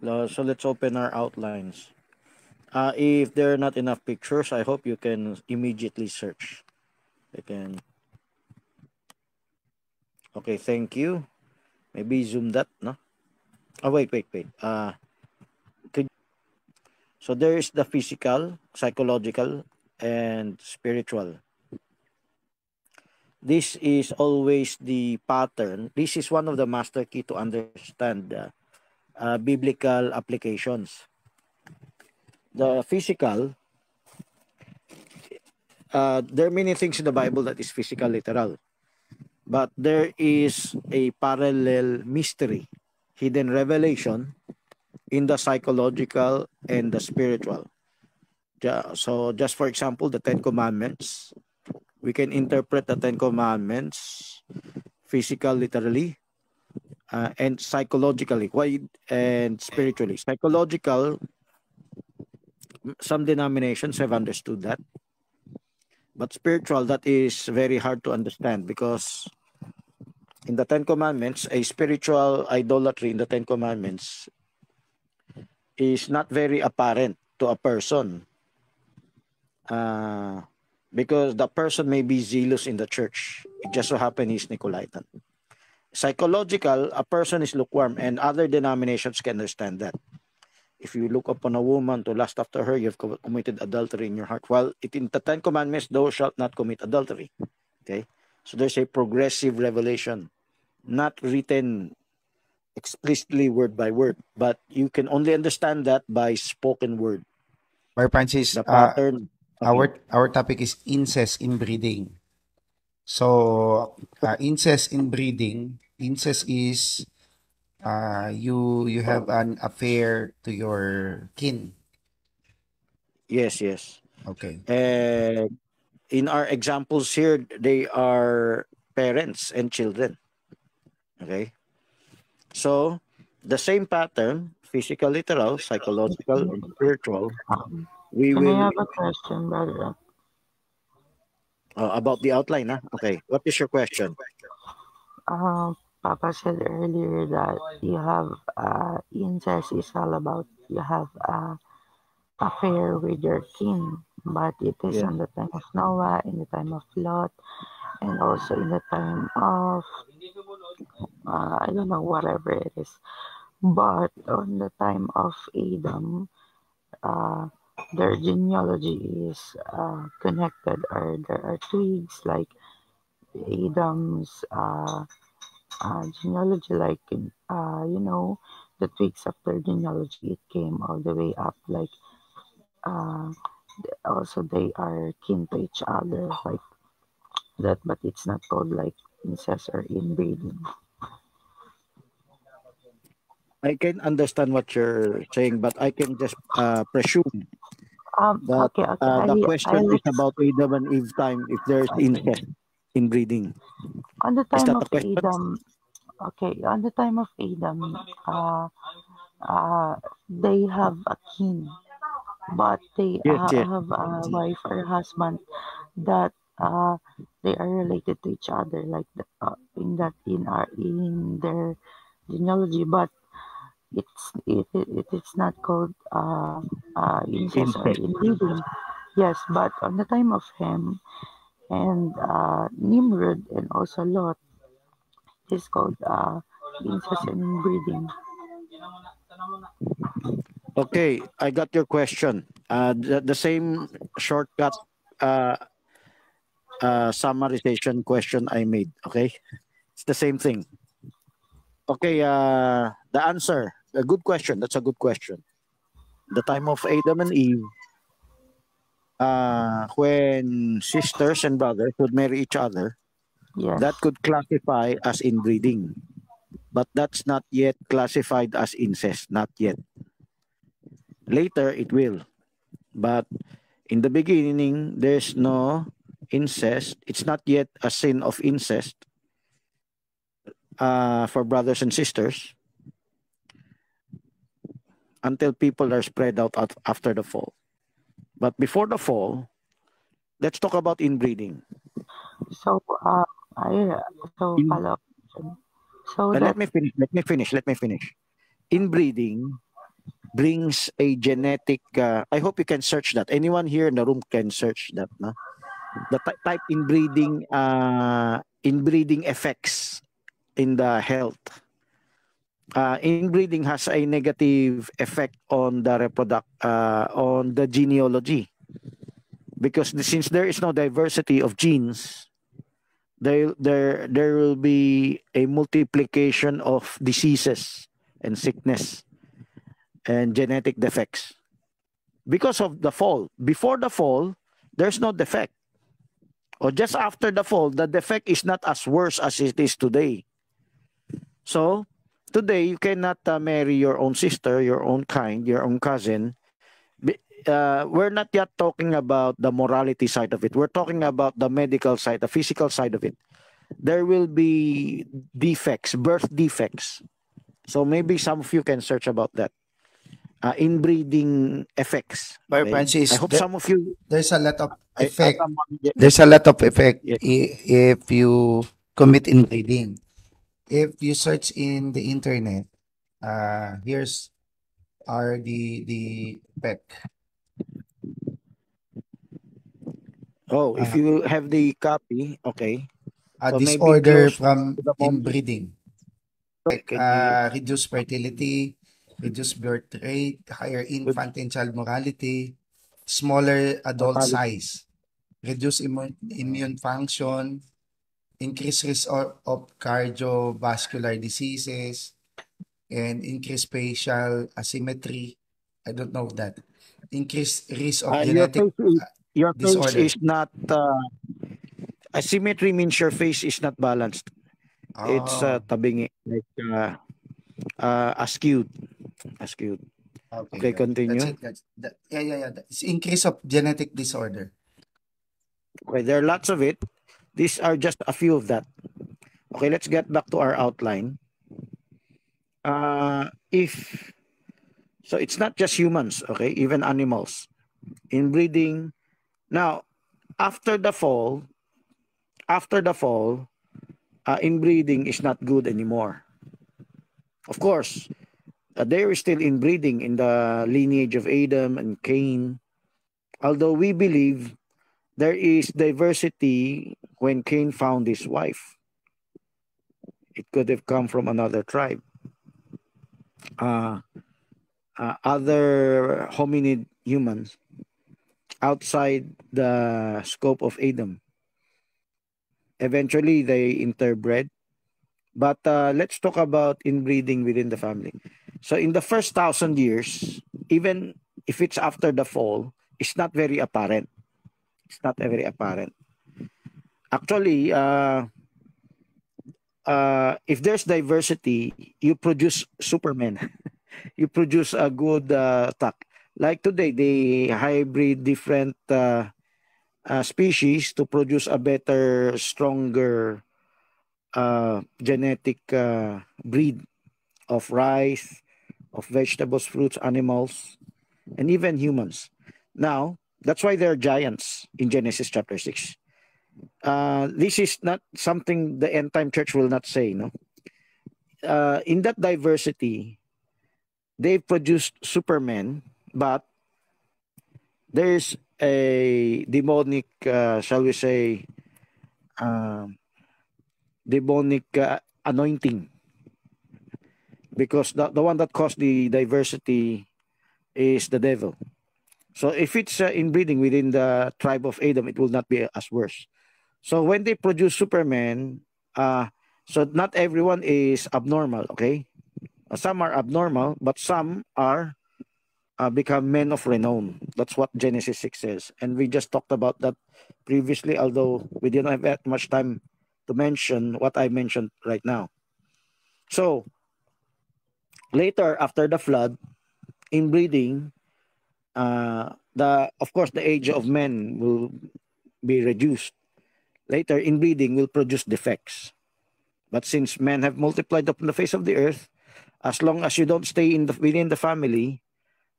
So let's open our outlines. If there are not enough pictures, I hope you can immediately search. You can. Okay, thank you. Maybe zoom that, no? Oh, wait. Could, so there is the physical, psychological, and spiritual. This is always the pattern. This is one of the master key to understand biblical applications. The physical, there are many things in the Bible that is physical, literal. But there is a parallel mystery, hidden revelation in the psychological and the spiritual. So just for example, the Ten Commandments, we can interpret the Ten Commandments physical, literally, and psychologically, why and spiritually. Psychological, some denominations have understood that, but spiritual, that is very hard to understand because in the Ten Commandments, a spiritual idolatry in the Ten Commandments is not very apparent to a person, uh, because the person may be zealous in the church. It just so happens he's Nicolaitan. Psychological, a person is lukewarm, and other denominations can understand that. If you look upon a woman to lust after her, you've committed adultery in your heart. Well, in the Ten Commandments, thou shalt not commit adultery. Okay? So there's a progressive revelation, not written explicitly word by word, but you can only understand that by spoken word. Brother Francis, The pattern. Okay. our topic is incest in breeding. So, incest in breeding, incest is you have an affair to your kin. Yes. Okay. And in our examples here, they are parents and children. Okay. So the same pattern, physical, literal, psychological, and spiritual, Um, we can I will have a question, brother? about the outline. Huh? Okay. What is your question? Papa said earlier that you have incest is all about you have affair with your kin, but it is Yeah. on the time of Noah, in the time of Lot, and also in the time of I don't know whatever it is. But on the time of Adam, uh, their genealogy is connected, or there are twigs like Adam's genealogy, like the twigs of their genealogy. It came all the way up, like uh, also they are kin to each other, like that. But it's not called like incest or inbreeding. I can understand what you're saying, but I can just presume that Okay. the question I'll is about Adam and Eve time if there's okay. incest in breeding. On the Is time that of the question? Adam, okay, on the time of Adam, they have a kin, but they Yes. have a wife or husband that they are related to each other, like in their genealogy, but it is not called incest or Incest. inbreeding. Yes, but on the time of Ham and Nimrod and also Lot, it is called incest and inbreeding. Okay, I got your question. The same shortcut uh, summarization question I made. Okay, it's the same thing. Okay, the answer. A good question. That's a good question. The time of Adam and Eve, when sisters and brothers would marry each other, Yes. that could classify as inbreeding. But that's not yet classified as incest. Not yet. Later, it will. But in the beginning, there's no incest. It's not yet a sin of incest for brothers and sisters until people are spread out after the fall. But before the fall, let's talk about inbreeding. So I so In, follow up question. So let that me finish. Let me finish. Inbreeding brings a genetic. I hope you can search that. Anyone here in the room can search that. No? The type inbreeding effects in the health. Inbreeding has a negative effect on the on the genealogy, because since there is no diversity of genes, there will be a multiplication of diseases and sickness and genetic defects because of the fall. Before the fall, there's no defect. Or just after the fall, the defect is not as worse as it is today. So today, you cannot marry your own sister, your own kind, your own cousin. We're not yet talking about the morality side of it. We're talking about the medical side, the physical side of it. There will be defects, birth defects. So maybe some of you can search about that. Inbreeding effects. But Okay? Francis, I hope some of you. there's a lot of effect. Yeah. There's a lot of effect Yes. if you commit inbreeding. If you search in the internet, here's are the effect. Oh, if you have the copy, okay. A So maybe disorder close from to the moment. inbreeding. Like Can you? reduced fertility, reduced birth rate, higher infant and child mortality, smaller adult Mortality. size, reduced immune function, increased risk of cardiovascular diseases, and increased facial asymmetry. I don't know that. Increased risk of genetic Your face disorder. is not asymmetry means your face is not balanced. It's Oh, tabingi, like askewed. okay. Okay, continue. That's it. Yeah. It's increase of genetic disorder. Okay, there are lots of it. These are just a few of that. Okay, let's get back to our outline. If so, it's not just humans. Okay, even animals. Inbreeding. Now, after the fall, inbreeding is not good anymore. Of course, there is still inbreeding in the lineage of Adam and Cain. Although we believe there is diversity when Cain found his wife. It could have come from another tribe. Other hominid humans outside the scope of Adam. Eventually, they interbred. But let's talk about inbreeding within the family. So in the first 1,000 years, even if it's after the fall, it's not very apparent. It's not very apparent. Actually, if there's diversity, you produce supermen. You produce a good stock. Like today, they hybrid different species to produce a better, stronger genetic breed of rice, of vegetables, fruits, animals, and even humans. Now, that's why they're giants in Genesis chapter 6. This is not something the end time church will not say, no? In that diversity, they produced supermen, but there's a demonic, shall we say, demonic anointing, because the one that caused the diversity is the devil. So if it's inbreeding within the tribe of Adam, it will not be as worse. So when they produce Superman, so not everyone is abnormal, okay? Some are abnormal, but some are become men of renown. That's what Genesis 6 says. And we just talked about that previously, although we didn't have that much time to mention what I mentioned right now. So later, after the flood, inbreeding, of course, the age of men will be reduced. Later, inbreeding will produce defects. But since men have multiplied upon the face of the earth, as long as you don't stay within the family,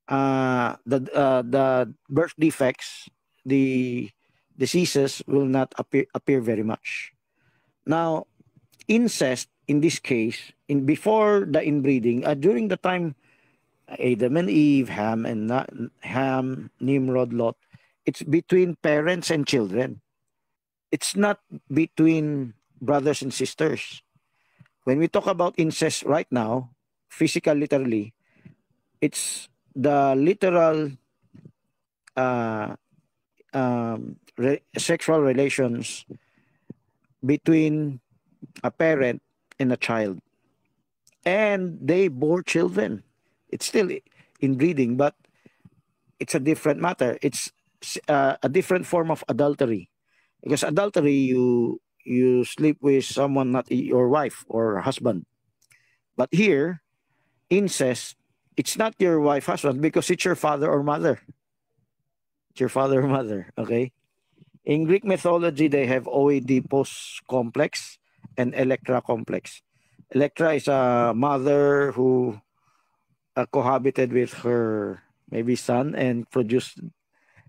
the birth defects, the diseases will not appear very much. Now, incest in this case, before the inbreeding, during the time Adam and Eve, Ham, Nimrod, Lot. It's between parents and children. It's not between brothers and sisters. When we talk about incest right now, physical, literally, it's the literal sexual relations between a parent and a child. And they bore children. It's still inbreeding, but it's a different matter. It's a different form of adultery. Because adultery, you sleep with someone not your wife or husband. But here, incest, it's not your wife, husband, because it's your father or mother. It's your father or mother, okay? In Greek mythology, they have Oedipus complex and Electra complex. Electra is a mother who cohabited with her maybe son and produced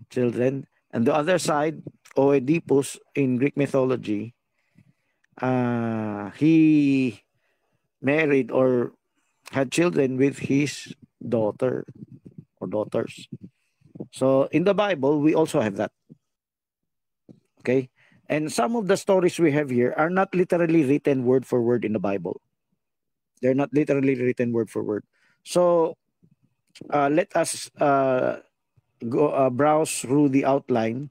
children. And the other side, Oedipus in Greek mythology, he married or had children with his daughter or daughters. So in the Bible, we also have that. Okay? And some of the stories we have here are not literally written word for word in the Bible. They're not literally written word for word. So let us go browse through the outline.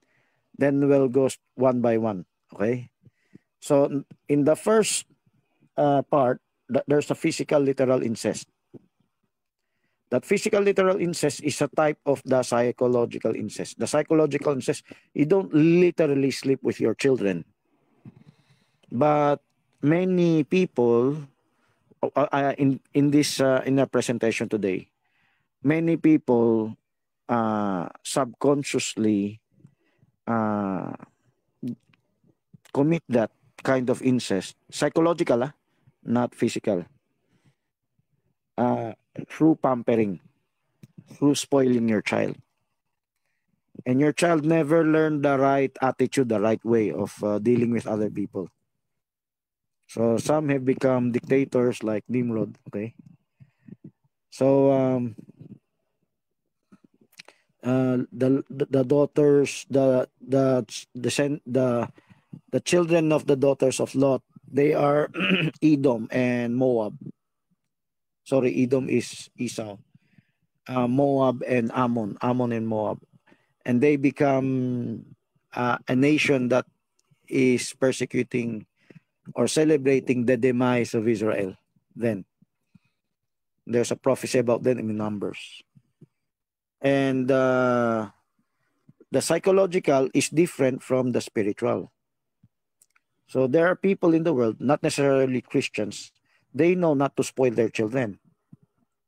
Then we'll go one by one. Okay? So in the first part, there's a physical literal incest. That physical literal incest is a type of the psychological incest. The psychological incest, you don't literally sleep with your children. But many people in this in our presentation today, many people subconsciously commit that kind of incest, psychological, not physical, through pampering, through spoiling your child. And your child never learned the right attitude, the right way of dealing with other people. So some have become dictators like Nimrod. Okay. So the daughters, the children of the daughters of Lot, they are Edom and Moab. Sorry, Edom is Esau. Moab and Ammon and Moab. And they become a nation that is persecuting or celebrating the demise of Israel. Then there's a prophecy about them in Numbers. And the psychological is different from the spiritual. So there are people in the world, not necessarily Christians, they know not to spoil their children.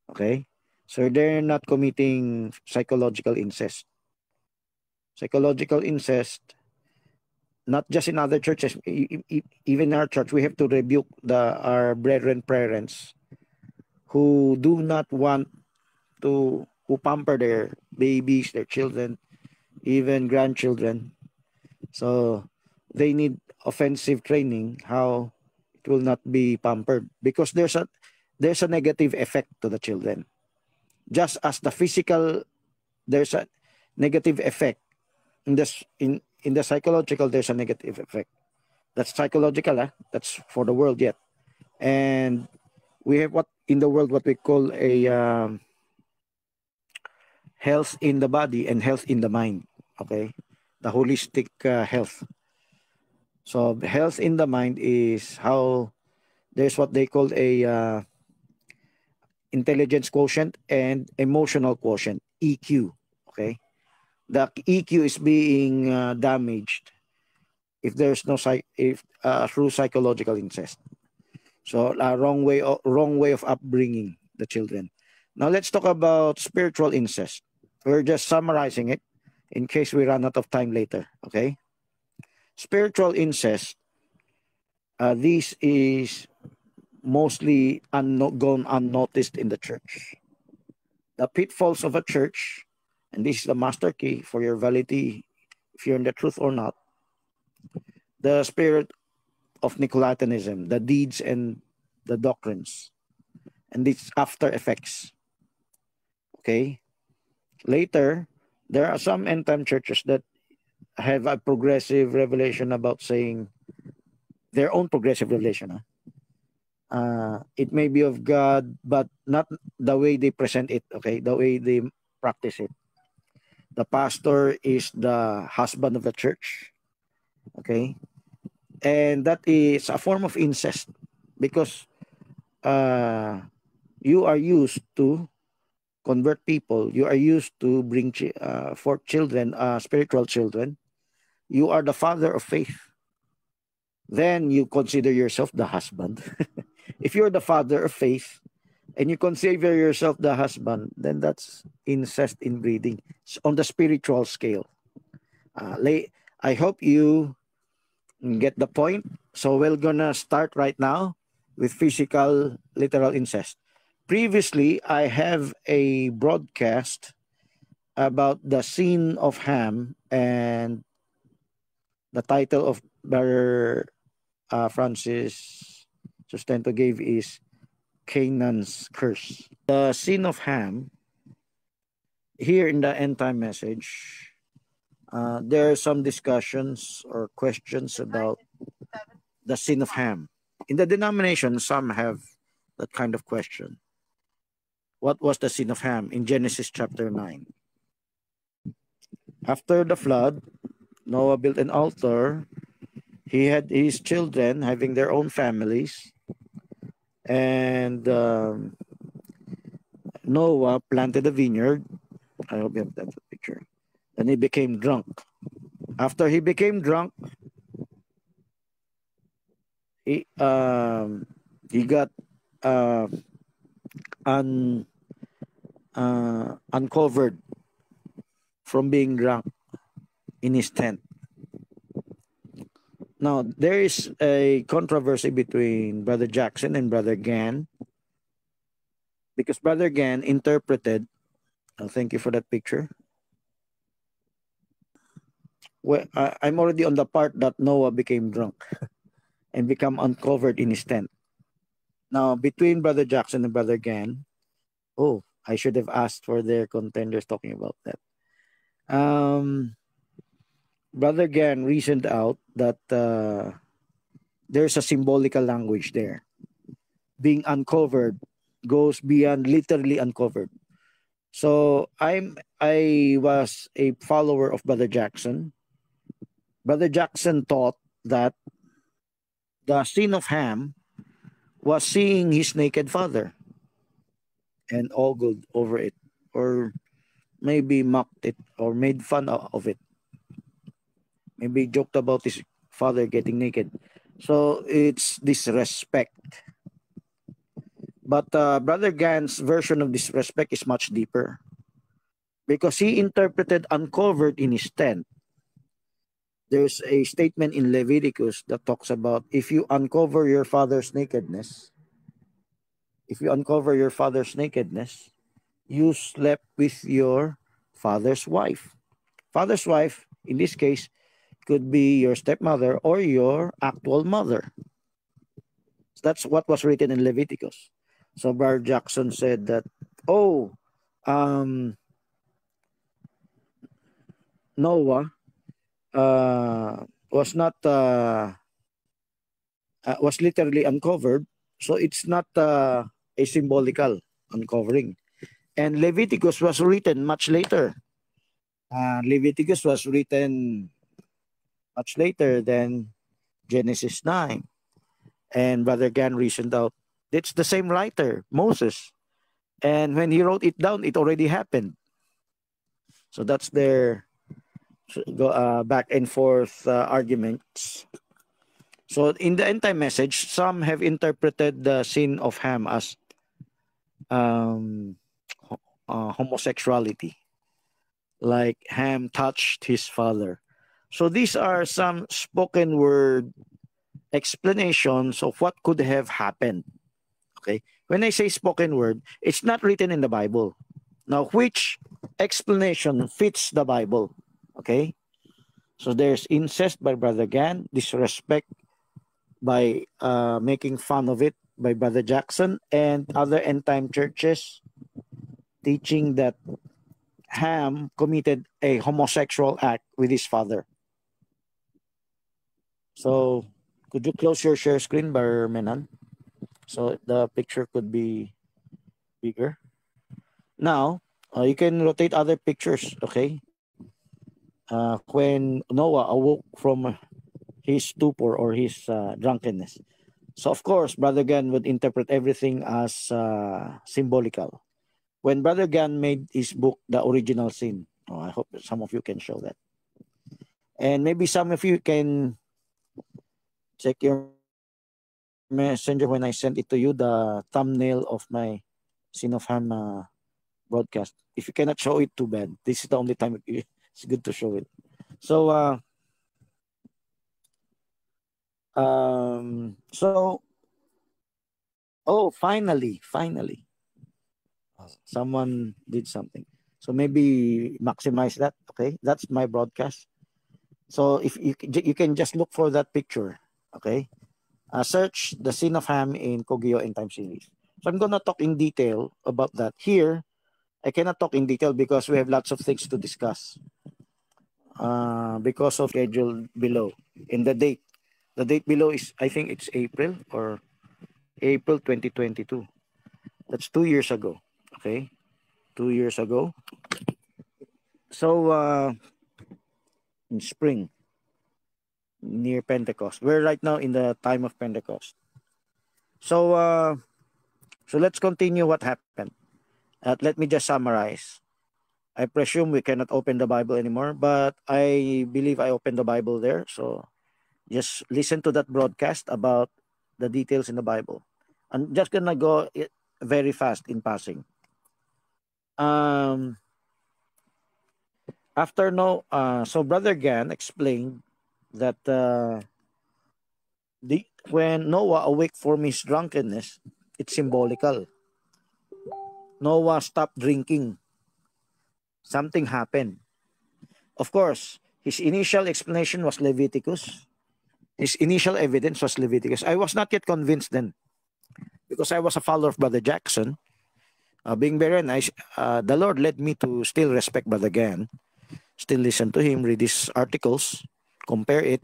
Okay? So they're not committing psychological incest. Psychological incest, not just in other churches, even in our church, we have to rebuke our brethren parents who do not want to, who pamper their babies, their children, even grandchildren. So they need offensive training how it will not be pampered, because there's a negative effect to the children. Just as the physical, there's a negative effect. In the psychological, there's a negative effect. That's psychological, that's for the world yet. And we have what in the world what we call a health in the body and health in the mind. Okay, the holistic health. So health in the mind is how there's what they call a intelligence quotient and emotional quotient, EQ. Okay, the EQ is being damaged if there's no through psychological incest. So a wrong way of upbringing the children. Now let's talk about spiritual incest. We're just summarizing it in case we run out of time later. Okay, spiritual incest. This is mostly gone unnoticed in the church. The pitfalls of a church, and this is the master key for your validity, if you're in the truth or not. The spirit of Nicolaitanism, the deeds and the doctrines, and its after effects. Okay. Later, there are some end time churches that have a progressive revelation about saying their own progressive revelation. It may be of God, but not the way they present it, okay? The way they practice it. The pastor is the husband of the church, okay? And that is a form of incest because you are used to convert people. You are used to bring forth children, spiritual children. You are the father of faith. Then you consider yourself the husband. If you're the father of faith and you consider yourself the husband, then that's incest inbreeding on the spiritual scale. I hope you get the point. So we're gonna start right now with physical literal incest. Previously, I have a broadcast about the sin of Ham, and the title of Brother Francis Sustento gave is Canaan's Curse. The sin of Ham, here in the end time message, there are some discussions or questions about the sin of Ham. In the denomination, some have that kind of question. What was the sin of Ham in Genesis chapter 9? After the flood, Noah built an altar. He had his children having their own families. And Noah planted a vineyard. I hope you have that picture. Then he became drunk. After he became drunk, he got uncovered from being drunk in his tent. Now, there is a controversy between Brother Jackson and Brother Gann, because Brother Gann interpreted, thank you for that picture. Well, I'm already on the part that Noah became drunk and become uncovered in his tent. Now, between Brother Jackson and Brother Gann, I should have asked for their contenders talking about that. Brother Gann reasoned out that there's a symbolical language there. Being uncovered goes beyond literally uncovered. So I was a follower of Brother Jackson. Brother Jackson taught that the sin of Ham was seeing his naked father and ogled over it, or maybe mocked it or made fun of it. Maybe joked about his father getting naked. So it's disrespect. But Brother Gann's version of disrespect is much deeper, because he interpreted uncovered in his tent. There's a statement in Leviticus that talks about if you uncover your father's nakedness, you slept with your father's wife. Father's wife, in this case, could be your stepmother or your actual mother. That's what was written in Leviticus. So Brother Jackson said that, Noah was literally uncovered, so it's not a symbolical uncovering. And Leviticus was written much later. Leviticus was written much later than Genesis 9. And Brother Gann reasoned out, it's the same writer, Moses. And when he wrote it down, it already happened. So that's their back and forth arguments. So in the end time message, some have interpreted the sin of Ham as homosexuality, like Ham touched his father. So these are some spoken word explanations of what could have happened. Okay, when I say spoken word, it's not written in the Bible. Now, which explanation fits the Bible? Okay, so there's incest by Brother Gann, disrespect by making fun of it by Brother Jackson and other end time churches. teaching that Ham committed a homosexual act with his father. So, could you close your share screen, Bar Menan? So the picture could be bigger. Now, you can rotate other pictures, okay? When Noah awoke from his stupor or his drunkenness. So, of course, Brother Gan would interpret everything as symbolical. When Brother Gan made his book, The Original Sin, I hope some of you can show that. And maybe some of you can check your messenger when I sent it to you, the thumbnail of my Sin of Ham broadcast. If you cannot show it, too bad. This is the only time it's good to show it. So, finally, someone did something. So maybe maximize that. Okay, that's my broadcast. So if you can just look for that picture. Okay, search the Sin of Ham in Kogyo End Time series. So I'm gonna talk in detail about that here. I cannot talk in detail because we have lots of things to discuss. Because of schedule below in the date. The date below is, I think it's April 2022. That's 2 years ago. Okay, 2 years ago. So in spring, near Pentecost. We're right now in the time of Pentecost. So let's continue what happened. Let me just summarize. I presume we cannot open the Bible anymore, but I believe I opened the Bible there. So just listen to that broadcast about the details in the Bible. I'm just gonna go very fast in passing. So Brother Gan explained that when Noah awake from his drunkenness, it's symbolical. Noah stopped drinking. Something happened. Of course, his initial explanation was Leviticus. His initial evidence was Leviticus. I was not yet convinced then because I was a follower of Brother Jackson. Being very nice, the Lord led me to still respect Brother Gan, still listen to him, read his articles, compare it.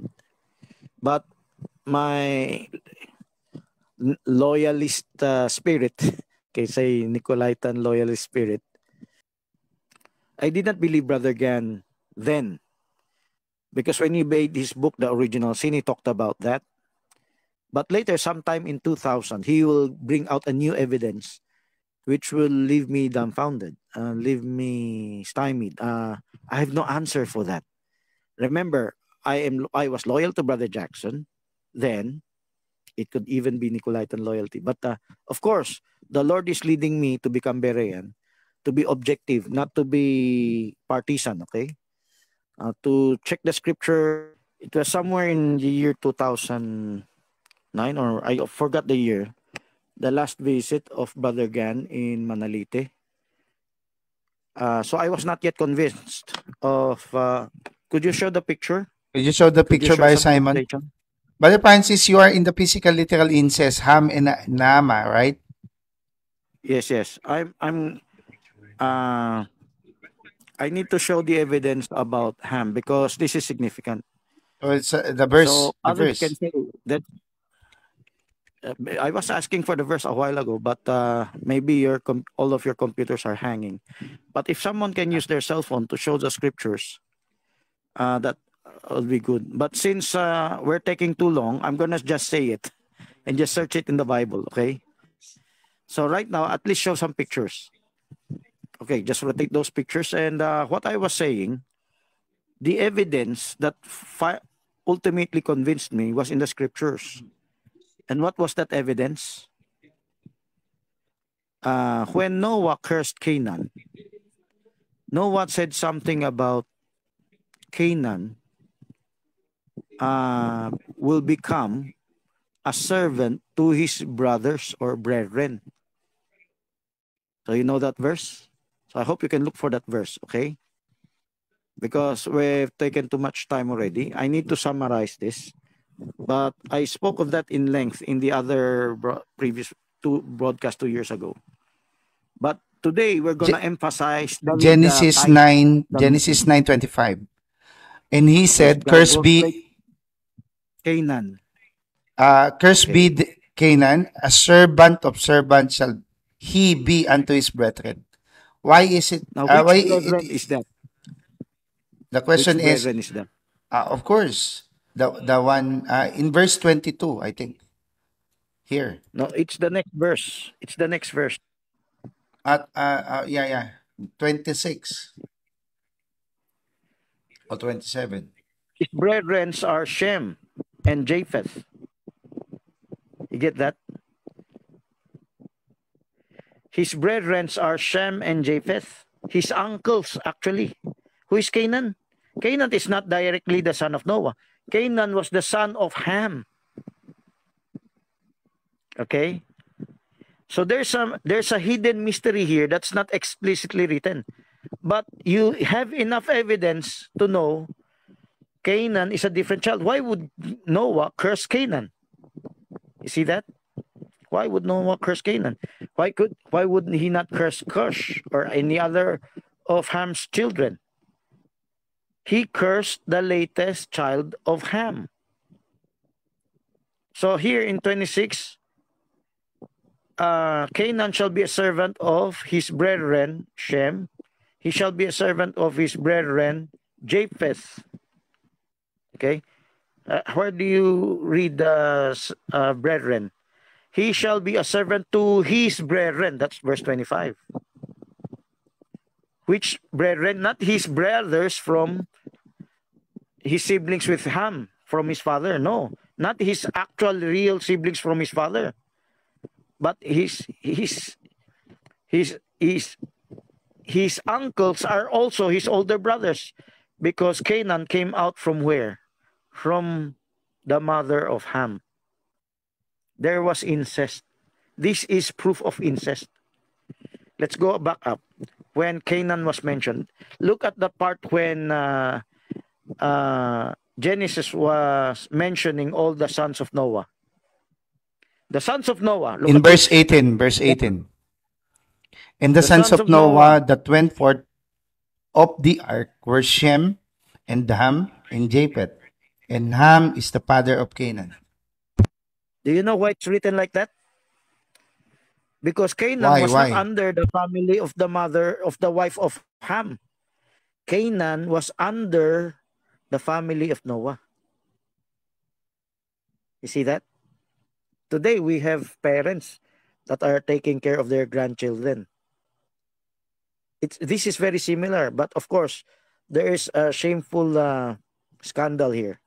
But my loyalist spirit, say Nicolaitan loyalist spirit, I did not believe Brother Gan then. Because when he made his book, The Original Sin, he talked about that. But later, sometime in 2000, he will bring out a new evidence which will leave me dumbfounded, leave me stymied. I have no answer for that. Remember, I was loyal to Brother Jackson. Then, it could even be Nicolaitan loyalty. But of course, the Lord is leading me to become Berean, to be objective, not to be partisan, okay? To check the scripture, it was somewhere in the year 2009, or I forgot the year, the last visit of Brother Gan in Manalite. So I was not yet convinced of, could you show the picture? Could you show the picture by Simon? Brother Francis, you are in the physical literal incest, Ham and Nama, right? Yes. I need to show the evidence about Ham because this is significant. Oh, it's the verse. So the others verse. can say that I was asking for the verse a while ago, but maybe all of your computers are hanging. But if someone can use their cell phone to show the scriptures, that will be good. But since we're taking too long, I'm gonna just say it and just search it in the Bible. Okay. So right now, at least show some pictures. Okay, just rotate those pictures. And what I was saying, the evidence that ultimately convinced me was in the scriptures. And what was that evidence? When Noah cursed Canaan, Noah said something about Canaan will become a servant to his brothers or brethren. So you know that verse? So I hope you can look for that verse, okay? Because we've taken too much time already. I need to summarize this. But I spoke of that in length in the other previous broadcast 2 years ago. But Today we're gonna emphasize the Genesis type, 9, the Genesis 9:25. And he yes, said, go straight Canaan. Cursed be Okay. Canaan, a servant of servants shall he be unto his brethren. Why is it, Now, which why brethren is that? the Which question is, brethren is that? of course, the one in verse 22, I think, here. No, it's the next verse. It's the next verse. Yeah, 26 or 27. His brethren are Shem and Japheth. You get that? His brethren are Shem and Japheth. His uncles, actually. Who is Canaan? Canaan is not directly the son of Noah. Canaan was the son of Ham. Okay? So there's a hidden mystery here that's not explicitly written. But you have enough evidence to know Canaan is a different child. Why would Noah curse Canaan? You see that? Why would Noah curse Canaan? Why would he not curse Cush or any other of Ham's children? He cursed the latest child of Ham. So here in 26, Canaan shall be a servant of his brethren Shem. He shall be a servant of his brethren Japheth. Okay, where do you read the brethren? He shall be a servant to his brethren. That's verse 25. Which brethren? Not his brothers from his siblings with Ham, from his father. No, not his actual real siblings from his father, but his uncles are also his older brothers, because Canaan came out from where? From the mother of Ham. There was incest. This is proof of incest. Let's go back up. When Canaan was mentioned, look at the part when Genesis was mentioning all the sons of Noah. The sons of Noah. Look In at verse this. 18, verse 18. And the sons of Noah that went forth of the ark were Shem and Ham and Japheth. And Ham is the father of Canaan. Do you know why it's written like that? Because Canaan was not under the family of the mother of the wife of Ham. Canaan was under the family of Noah. You see that? Today we have parents that are taking care of their grandchildren. This is very similar, but of course, there is a shameful scandal here.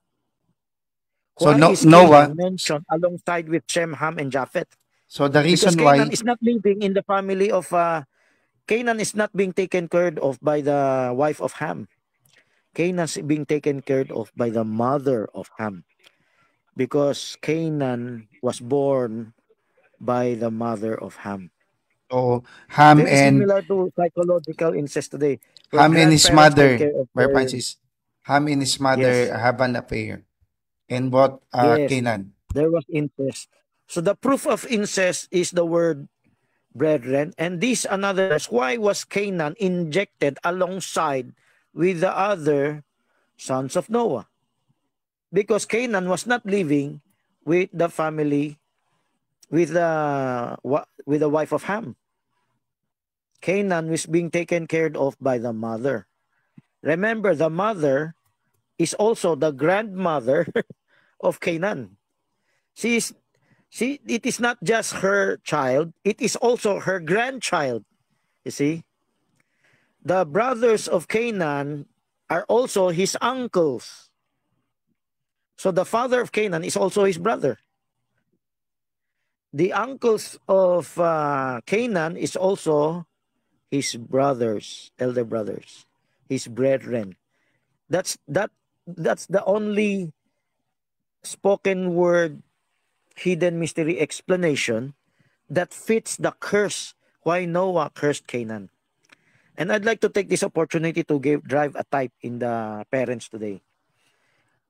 Why is Canaan mentioned alongside with Shem, Ham, and Japheth? So the reason because why Canaan is not living in the family of Canaan is not being taken care of by the wife of Ham. Canaan is being taken care of by the mother of Ham, because Canaan was born by the mother of Ham. So Ham very and similar to psychological incest today. Ham and his mother, Francis, Ham and his mother have an affair, and both Canaan. There was incest. So the proof of incest is the word brethren, and this another. Why was Canaan injected alongside with the other sons of Noah? Because Canaan was not living with the family, with the wife of Ham. Canaan was being taken care of by the mother. Remember, the mother is also the grandmother of Canaan. It is not just her child, it is also her grandchild. You see? The brothers of Canaan are also his uncles. So the father of Canaan is also his brother. The uncles of Canaan is also his brothers, elder brothers, his brethren. That's the only spoken word hidden mystery explanation that fits the curse why Noah cursed Canaan. And I'd like to take this opportunity to drive a type in the parents today.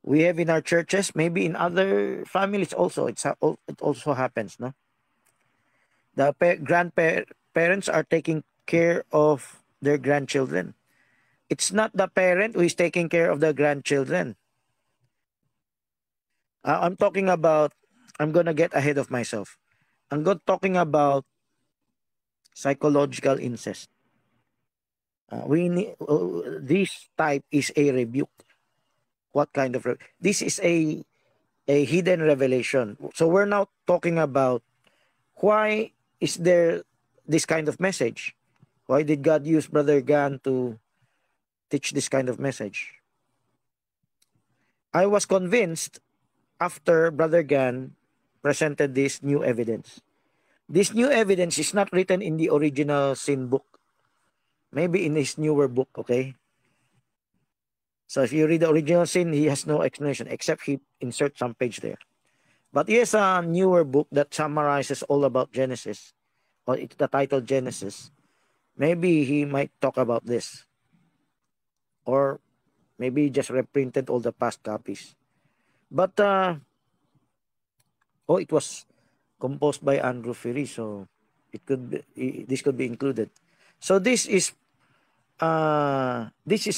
We have in our churches, maybe in other families also, it also happens, no? The grandparents are taking care of their grandchildren. It's not the parent who is taking care of the grandchildren. I'm talking about, I'm going to get ahead of myself. Talking about psychological incest. This type is a rebuke. What kind of this is a hidden revelation. So we're now talking about why is there this kind of message? Why did God use Brother Gan to teach this kind of message? I was convinced after Brother Gan presented this new evidence. This new evidence is not written in the original sin book. Maybe in his newer book, okay? So if you read the original sin, he has no explanation except he inserts some page there. But he has a newer book that summarizes all about Genesis. Or it's the title Genesis. Maybe he might talk about this. Or maybe he just reprinted all the past copies. But, it was composed by Andrew Ferry, so this could be included. So this is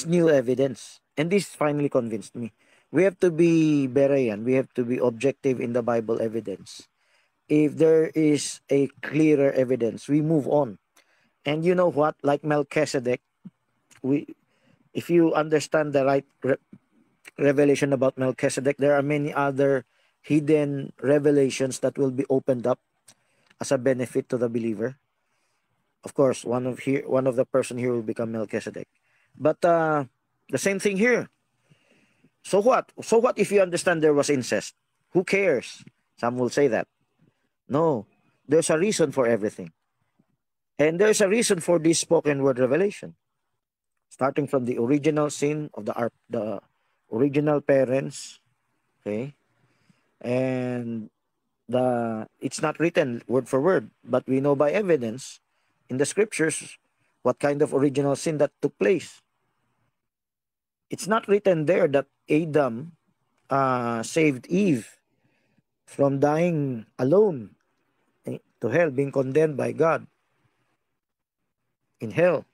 new evidence, and this finally convinced me. We have to be Berean. We have to be objective in the Bible evidence. If there is a clearer evidence, we move on. And you know what? Like Melchizedek, if you understand the right revelation about Melchizedek, there are many other hidden revelations that will be opened up as a benefit to the believer. Of course, one of the person here will become Melchizedek. But the same thing here. So what? So what if you understand there was incest? Who cares? Some will say that. No, there's a reason for everything. And there's a reason for this spoken word revelation. Starting from the original sin of the original parents, okay? And it's not written word for word, but we know by evidence in the scriptures what kind of original sin that took place. It's not written there that Adam saved Eve from dying alone to hell, being condemned by God in hell.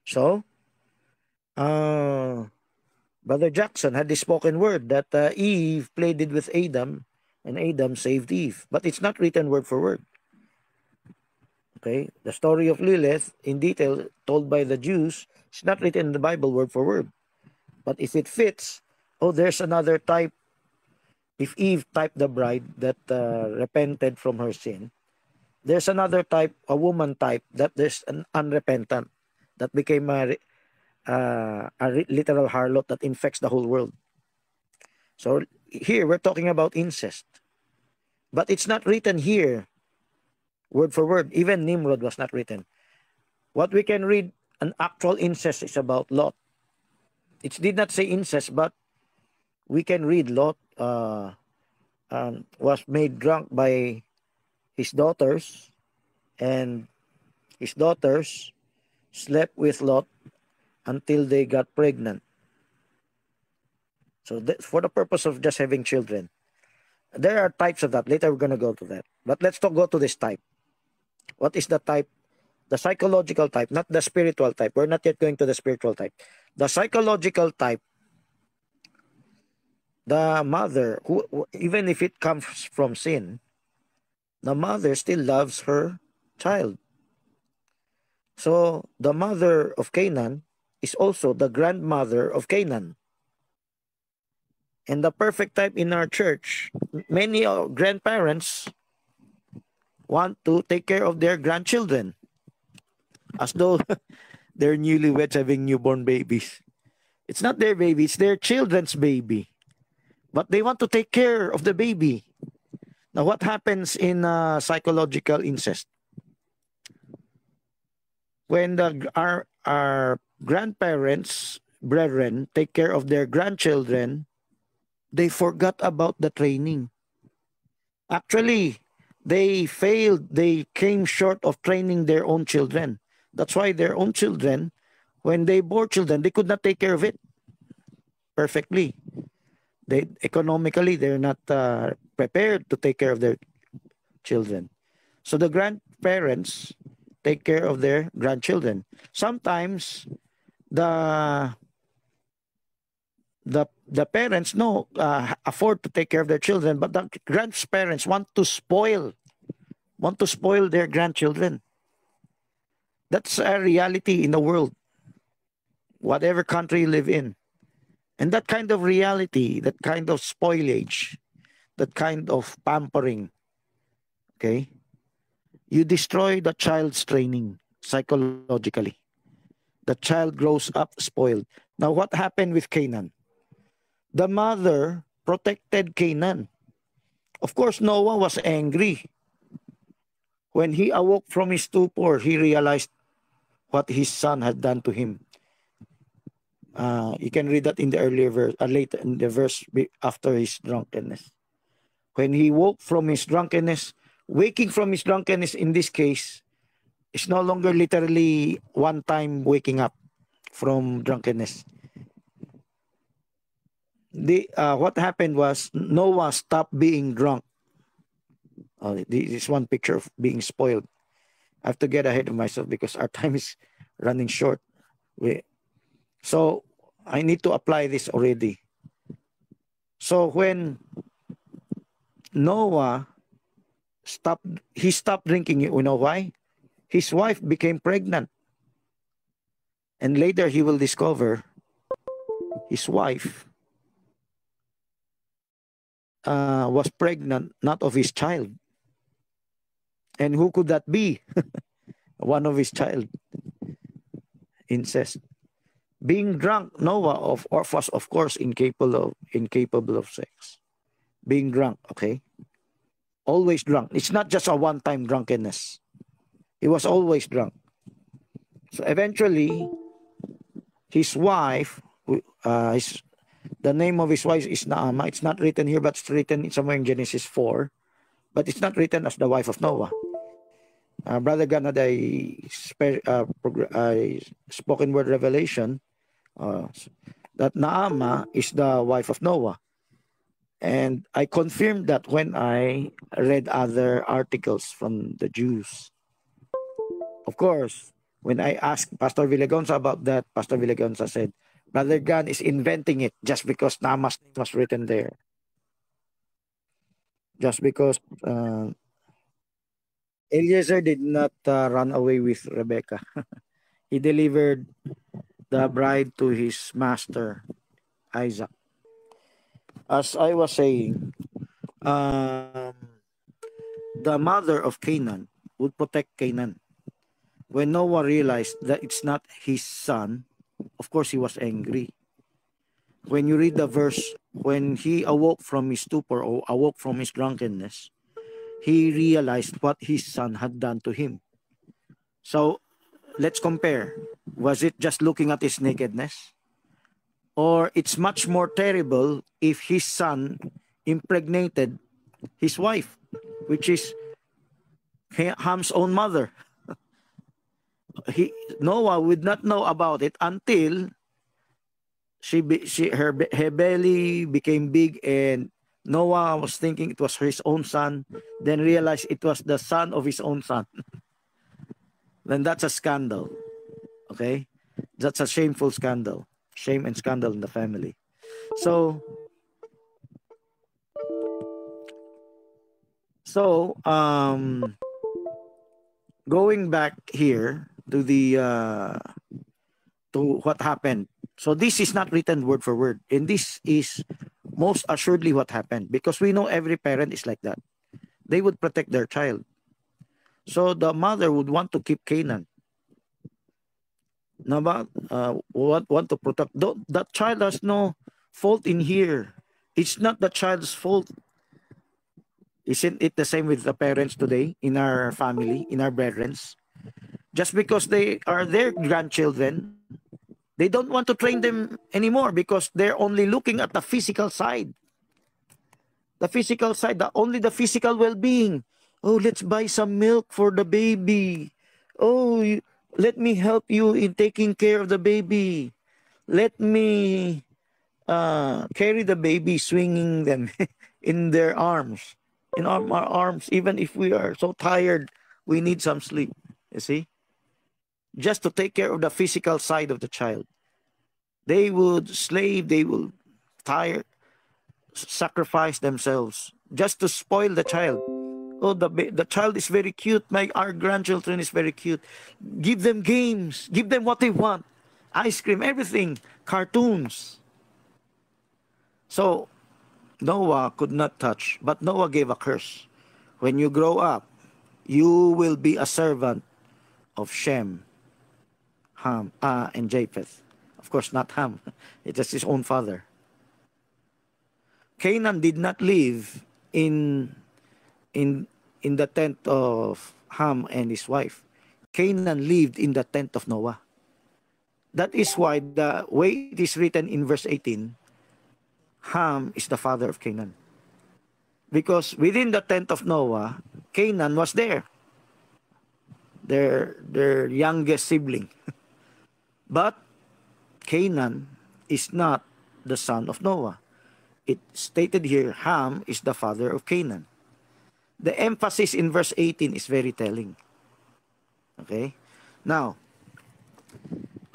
So, Brother Jackson had this spoken word that Eve pleaded with Adam and Adam saved Eve. But it's not written word for word. Okay? The story of Lilith, in detail, told by the Jews, it's not written in the Bible word for word. But if it fits, there's another type. If Eve typed the bride that repented from her sin, there's another type, a woman type, that there's an unrepentant that became a literal harlot that infects the whole world. So here we're talking about incest. But it's not written here word for word. Even Nimrod was not written. What we can read, an actual incest is about Lot. It did not say incest, but we can read Lot was made drunk by his daughters, and his daughters slept with Lot until they got pregnant. So for the purpose of just having children. There are types of that. Later we're going to go to that. But let's go to this type. What is the type? The psychological type, not the spiritual type. We're not yet going to the spiritual type. The psychological type, the mother, who even if it comes from sin, the mother still loves her child. So the mother of Canaan is also the grandmother of Canaan. And the perfect type in our church, many grandparents want to take care of their grandchildren as though they're newlyweds having newborn babies. It's not their baby, it's their children's baby. But they want to take care of the baby. Now, what happens in psychological incest? When our grandparents, brethren, take care of their grandchildren, they forgot about the training. Actually, they failed. They came short of training their own children. That's why their own children, when they bore children, they could not take care of it perfectly. Economically, they're not prepared to take care of their children. So the grandparents take care of their grandchildren. Sometimes the parents afford to take care of their children, but the grandparents want to spoil their grandchildren. That's a reality in the world, whatever country you live in. And that kind of reality, that kind of spoilage, that kind of pampering, okay, you destroy the child's training psychologically. The child grows up spoiled. Now, what happened with Canaan? The mother protected Canaan. Of course, Noah was angry. When he awoke from his stupor, he realized what his son had done to him. You can read that in the earlier verse, later in the verse after his drunkenness. When he woke from his drunkenness, waking from his drunkenness in this case is no longer literally one time waking up from drunkenness. What happened was Noah stopped being drunk. This is one picture of being spoiled. I have to get ahead of myself because our time is running short. So I need to apply this already. So when Noah stopped drinking, you know why? His wife became pregnant. And later he will discover his wife was pregnant, not of his child. And who could that be? One of his child. Incest. Being drunk, Noah was of course incapable of sex. Being drunk, okay? Always drunk. It's not just a one-time drunkenness. He was always drunk. So eventually, his wife, the name of his wife is Naamah. It's not written here, but it's written somewhere in Genesis 4. But it's not written as the wife of Noah. Brother Gan had a spoken word revelation that Naamah is the wife of Noah. And I confirmed that when I read other articles from the Jews. Of course, when I asked Pastor Villagonza about that, Pastor Villagonza said, Brother Gan is inventing it just because Naamah's name was written there. Just because Eliezer did not run away with Rebecca. He delivered the bride to his master, Isaac. As I was saying, the mother of Canaan would protect Canaan. When Noah realized that it's not his son, of course he was angry. When you read the verse, when he awoke from his stupor or awoke from his drunkenness, he realized what his son had done to him. So let's compare. Was it just looking at his nakedness? Or it's much more terrible if his son impregnated his wife, which is Ham's own mother. Noah would not know about it until her belly became big, and Noah was thinking it was his own son, then realized it was the son of his own son. Then that's a scandal. Okay? That's a shameful scandal. Shame and scandal in the family. So going back here to the to what happened. So this is not written word for word, and this is most assuredly what happened, because we know every parent is like that. They would protect their child. So the mother would want to keep Canaan. Want to protect. That child has no fault in here. It's not the child's fault. Isn't it the same with the parents today in our family, in our brethrens? Just because they are their grandchildren, they don't want to train them anymore because they're only looking at the physical side. The physical side, only the physical well-being. Oh, let's buy some milk for the baby. Oh, let me help you in taking care of the baby. Let me carry the baby, swinging them in their arms. In our arms, even if we are so tired, we need some sleep. You see? just to take care of the physical side of the child. They would slave, they will tire, sacrifice themselves just to spoil the child. Oh, the child is very cute. Our grandchildren is very cute. Give them games. Give them what they want. Ice cream, everything. Cartoons. So Noah could not touch, but Noah gave a curse. When you grow up, you will be a servant of Shem, Ham, and Japheth. Of course, not Ham. It is his own father. Canaan did not live in the tent of Ham and his wife. Canaan lived in the tent of Noah. That is why the way it is written in verse 18, Ham is the father of Canaan. Because within the tent of Noah, Canaan was there. Their youngest sibling. But Canaan is not the son of Noah. It stated here, Ham is the father of Canaan. The emphasis in verse 18 is very telling. Okay? Now,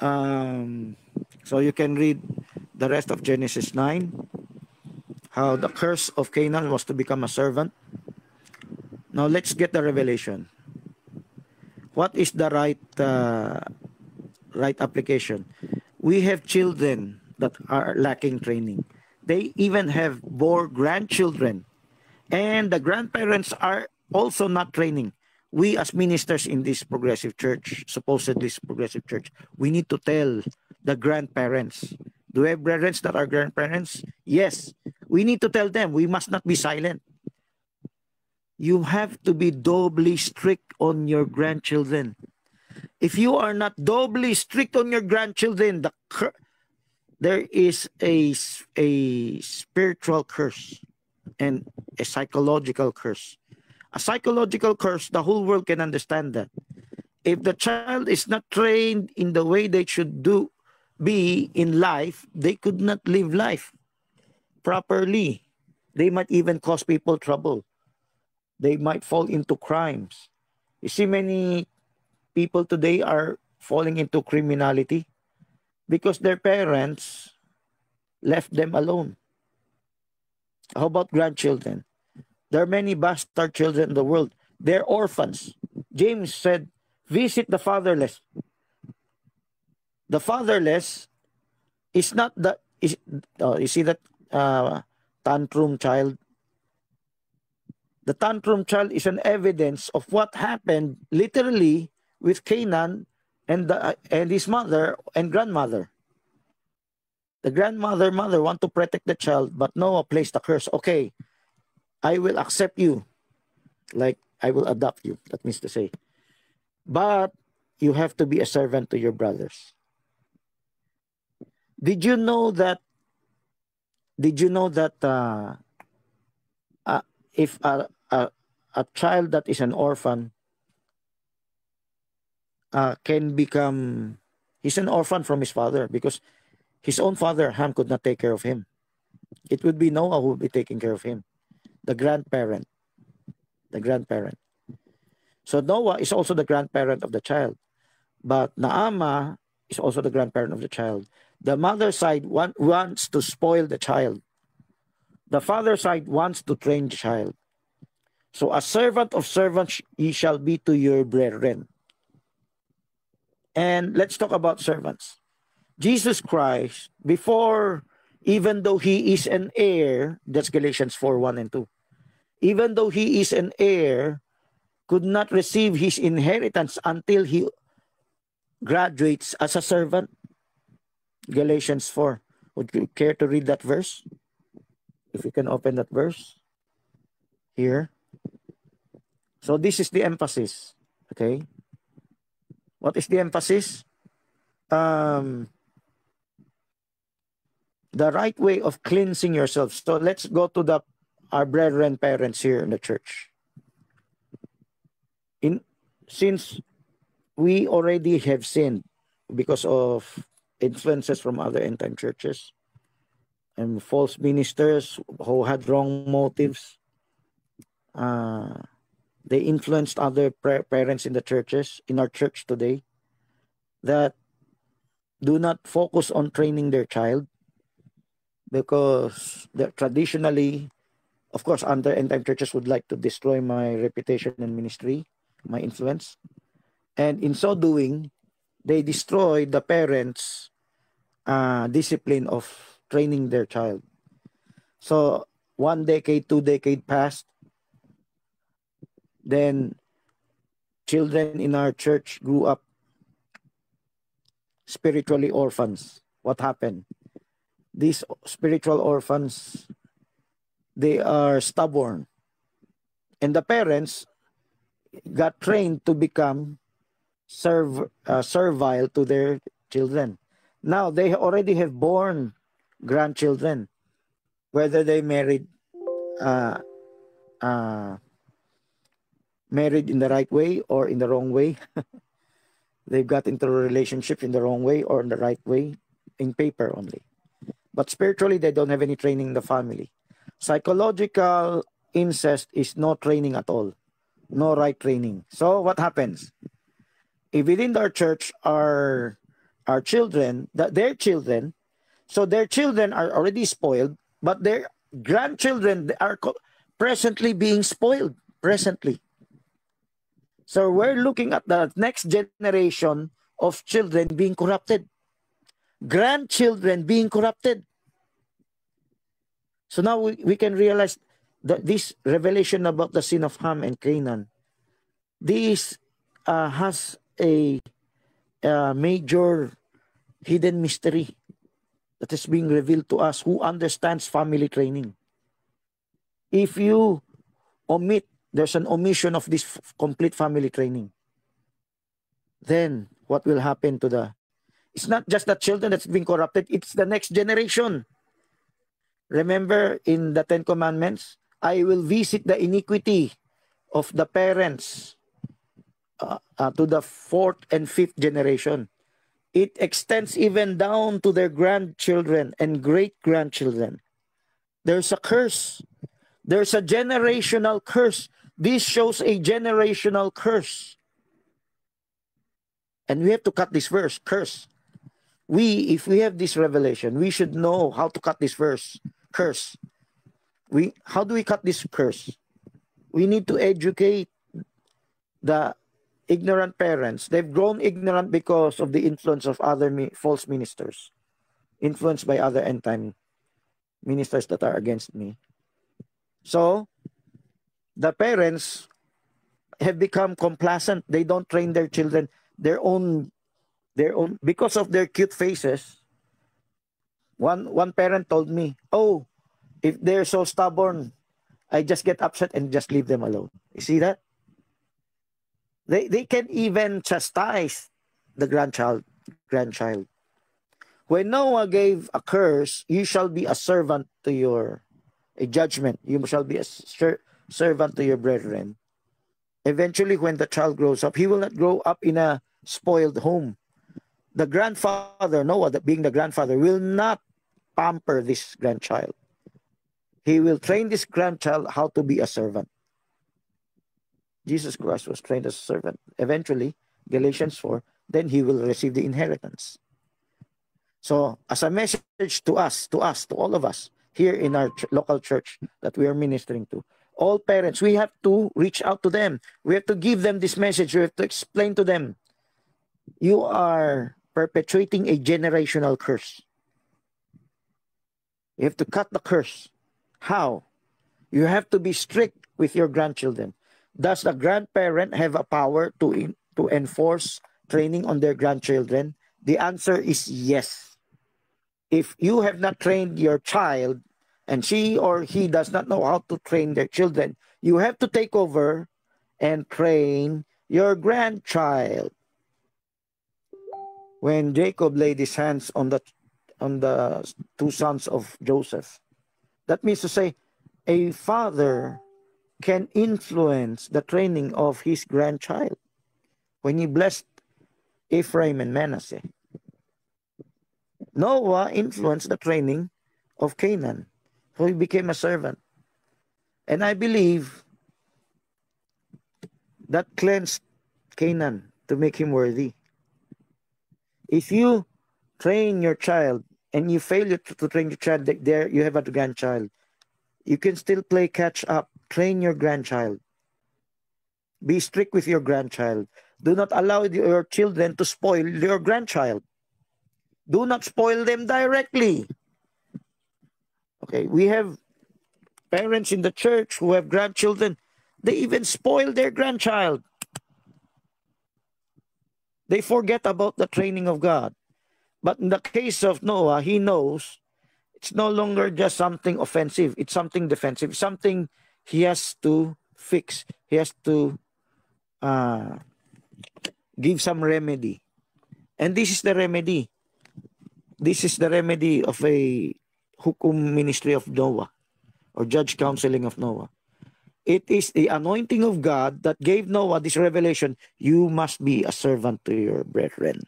so you can read the rest of Genesis 9, how the curse of Canaan was to become a servant. Now, let's get the revelation. What is the right application? We have children that are lacking training. They even have bore grandchildren. And the grandparents are also not training. We as ministers in this progressive church, supposedly progressive church, we need to tell the grandparents. Do we have brethren that are grandparents? Yes. We need to tell them. We must not be silent. You have to be doubly strict on your grandchildren. If you are not doubly strict on your grandchildren, there is a spiritual curse and a psychological curse. A psychological curse, the whole world can understand that. If the child is not trained in the way they should be in life, they could not live life properly. They might even cause people trouble. They might fall into crimes. You see, many people today are falling into criminality because their parents left them alone. How about grandchildren? There are many bastard children in the world. They're orphans. James said, visit the fatherless. The fatherless is not the... you see that tantrum child? The tantrum child is an evidence of what happened literally with Canaan and his mother and grandmother. The mother want to protect the child, but Noah placed a curse. Okay, I will accept you, like I will adopt you. That means to say, but you have to be a servant to your brothers. Did you know that? If a child that is an orphan can become, he's an orphan from his father because his own father, Ham, could not take care of him. It would be Noah who would be taking care of him. The grandparent. So Noah is also the grandparent of the child. But Naamah is also the grandparent of the child. The mother side wants to spoil the child. The father side wants to train the child. So a servant of servants ye shall be to your brethren. And let's talk about servants. Jesus Christ, before, even though he is an heir, that's Galatians 4:1 and 2. Even though he is an heir, could not receive his inheritance until he graduates as a servant. Galatians 4. Would you care to read that verse? If you can open that verse here. So this is the emphasis. Okay. What is the emphasis? The right way of cleansing yourself. So let's go to our brethren parents here in the church. Since we already have sinned because of influences from other end-time churches and false ministers who had wrong motives, they influenced other parents in the churches, in our church today. that do not focus on training their child, because traditionally, of course, under end time churches would like to destroy my reputation and ministry, my influence. And in so doing, they destroy the parents' discipline of training their child. So 1 decade, 2 decade passed. Then children in our church grew up spiritually orphans. What happened? These spiritual orphans, they are stubborn. And the parents got trained to become servile to their children. Now they already have born grandchildren, whether they uh, uh, married in the right way or in the wrong way. They've got into a relationship in the wrong way or in the right way, in paper only. But spiritually, they don't have any training in the family. Psychological incest is no training at all, no right training. So what happens? If within our church are our children, their children, so their children are already spoiled, but their grandchildren are presently being spoiled, presently. So we're looking at the next generation of children being corrupted, grandchildren being corrupted. So now we can realize that this revelation about the sin of Ham and Canaan, this has a major hidden mystery that is being revealed to us who understands family training. If you omit, there's an omission of this complete family training, then what will happen to it's not just the children that's being corrupted, it's the next generation. Remember in the 10 Commandments, I will visit the iniquity of the parents to the 4th and 5th generation. It extends even down to their grandchildren and great-grandchildren. There's a curse. There's a generational curse. This shows a generational curse. And we have to cut this verse, curse. If we have this revelation, we should know how to cut this verse, curse. How do we cut this curse? We need to educate the ignorant parents. They've grown ignorant because of the influence of other false ministers, influenced by other end time ministers that are against me. So the parents have become complacent. They don't train their children their own because of their cute faces. One parent told me, "Oh, if they're so stubborn, I just get upset and just leave them alone." You see that? They can even chastise the grandchild. When Noah gave a curse, you shall be a servant to a judgment. You shall be a servant to your brethren. Eventually, when the child grows up, he will not grow up in a spoiled home. The grandfather, Noah, being the grandfather, will not pamper this grandchild. He will train this grandchild how to be a servant. Jesus Christ was trained as a servant. Eventually, Galatians 4, then he will receive the inheritance. So, as a message to us, to all of us here in our local church that we are ministering to, all parents, we have to reach out to them. We have to give them this message. We have to explain to them, you are perpetuating a generational curse. You have to cut the curse. How? You have to be strict with your grandchildren. Does the grandparent have a power to enforce training on their grandchildren? The answer is yes. If you have not trained your child and she or he does not know how to train their children, you have to take over and train your grandchild. When Jacob laid his hands on the two sons of Joseph, that means to say a father can influence the training of his grandchild. When he blessed Ephraim and Manasseh, Noah influenced the training of Canaan, so he became a servant. And I believe that cleansed Canaan to make him worthy. If you train your child and you fail to train your child, there you have a grandchild. You can still play catch up. Train your grandchild. Be strict with your grandchild. Do not allow your children to spoil your grandchild. Do not spoil them directly. Okay, we have parents in the church who have grandchildren. They even spoil their grandchild. They forget about the training of God. But in the case of Noah, he knows it's no longer just something offensive. It's something defensive, something he has to fix. He has to give some remedy. And this is the remedy. This is the remedy of a hukum ministry of Noah or judge counseling of Noah. It is the anointing of God that gave Noah this revelation. You must be a servant to your brethren.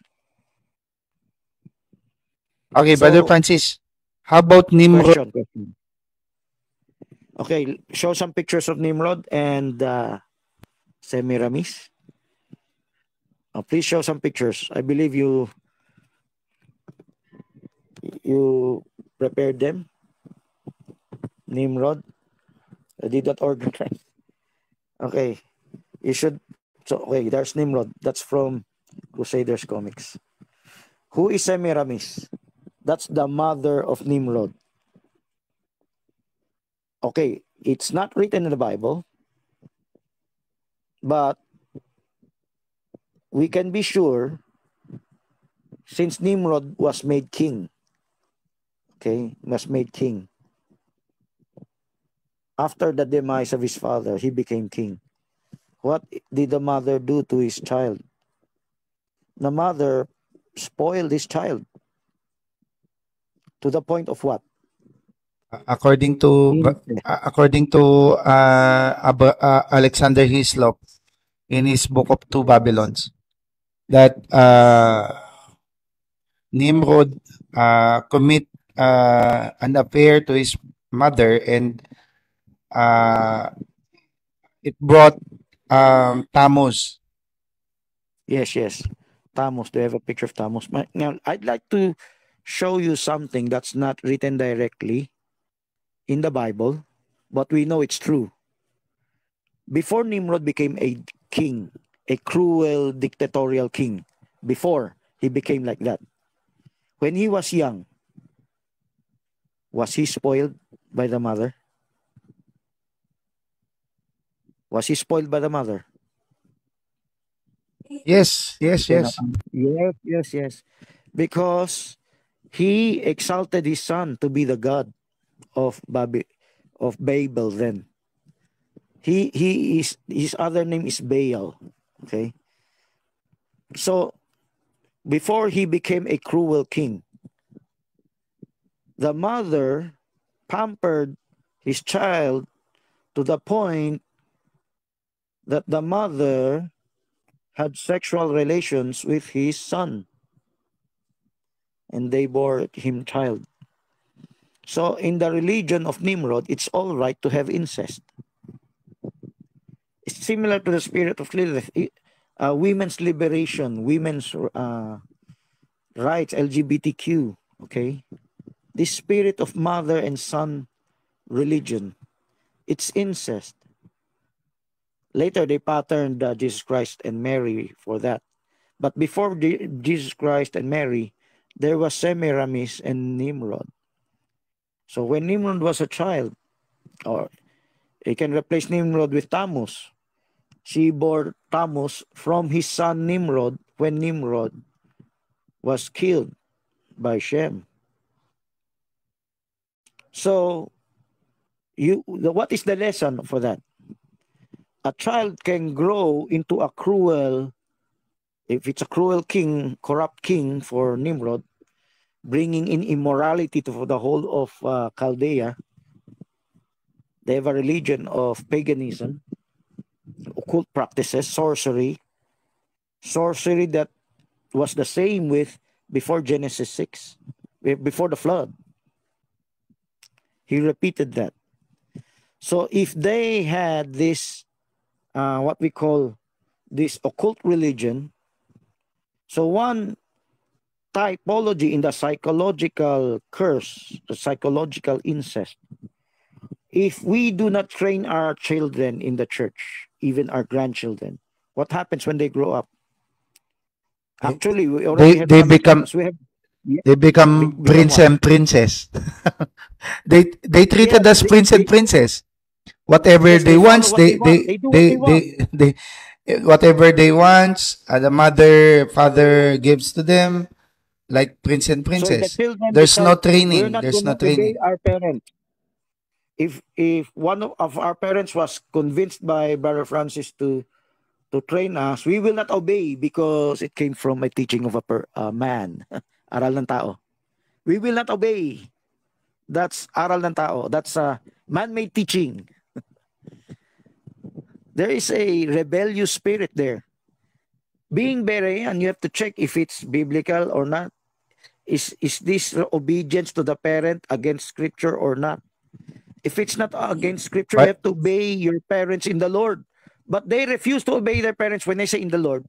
Okay, So, Brother Francis, how about Nimrod? question. Okay, show some pictures of Nimrod and Semiramis. Please show some pictures. I believe you prepared them. Nimrod. I did not order right. Okay, you should. So okay, there's Nimrod. That's from Crusaders Comics. Who is Semiramis? That's the mother of Nimrod. Okay, it's not written in the Bible, but we can be sure since Nimrod was made king. Okay, was made king. After the demise of his father, he became king. What did the mother do to his child? The mother spoiled his child. To the point of what? According to Alexander Hislop in his book of Two Babylons, that Nimrod commit an affair to his mother, and it brought Tammuz. Yes. Tammuz. Do you have a picture of Tammuz? Now, I'd like to show you something that's not written directly in the Bible, but we know it's true. Before Nimrod became a king, a cruel dictatorial king, before he became like that, when he was young, was he spoiled by the mother? Was he spoiled by the mother? Yes. Yes. Because he exalted his son to be the god of Babel then. His other name is Baal. Okay. So before he became a cruel king, the mother pampered his child to the point that the mother had sexual relations with his son, and they bore him child. So in the religion of Nimrod, it's all right to have incest. It's similar to the spirit of Lilith, women's liberation, women's rights, LGBTQ. Okay, this spirit of mother and son religion, it's incest. Later, they patterned Jesus Christ and Mary for that. But before Jesus Christ and Mary, there was Semiramis and Nimrod. So when Nimrod was a child, or you can replace Nimrod with Tammuz. She bore Tammuz from his son Nimrod when Nimrod was killed by Shem. So, what is the lesson for that? A child can grow into a cruel, if it's a cruel king, corrupt king for Nimrod, bringing in immorality to the whole of Chaldea. They have a religion of paganism, occult practices, sorcery that was the same with before Genesis 6, before the flood. He repeated that. So if they had this, what we call this occult religion, so one typology in the psychological curse, the psychological incest. If we do not train our children in the church, even our grandchildren, what happens when they grow up? Actually, we already have they some become examples. We have they become become prince what? and princess. They treated Yes, as prince and princess. Whatever yes, they they follow want, what they want. They do what they want. they whatever they want, the mother father gives to them, like prince and So the princess. children There's no become. We're training. not There's no gonna obey training. our parents. If one of our parents was convinced by Brother Francis to train us, we will not obey because it came from a teaching of a man. Aral ng tao. We will not obey. That's aral ng tao. That's a man-made teaching. There is a rebellious spirit there. Being Berean, you have to check if it's biblical or not. Is this obedience to the parent against scripture or not? If it's not against scripture, you But have to obey your parents in the Lord. But they refuse to obey their parents when they say in the Lord.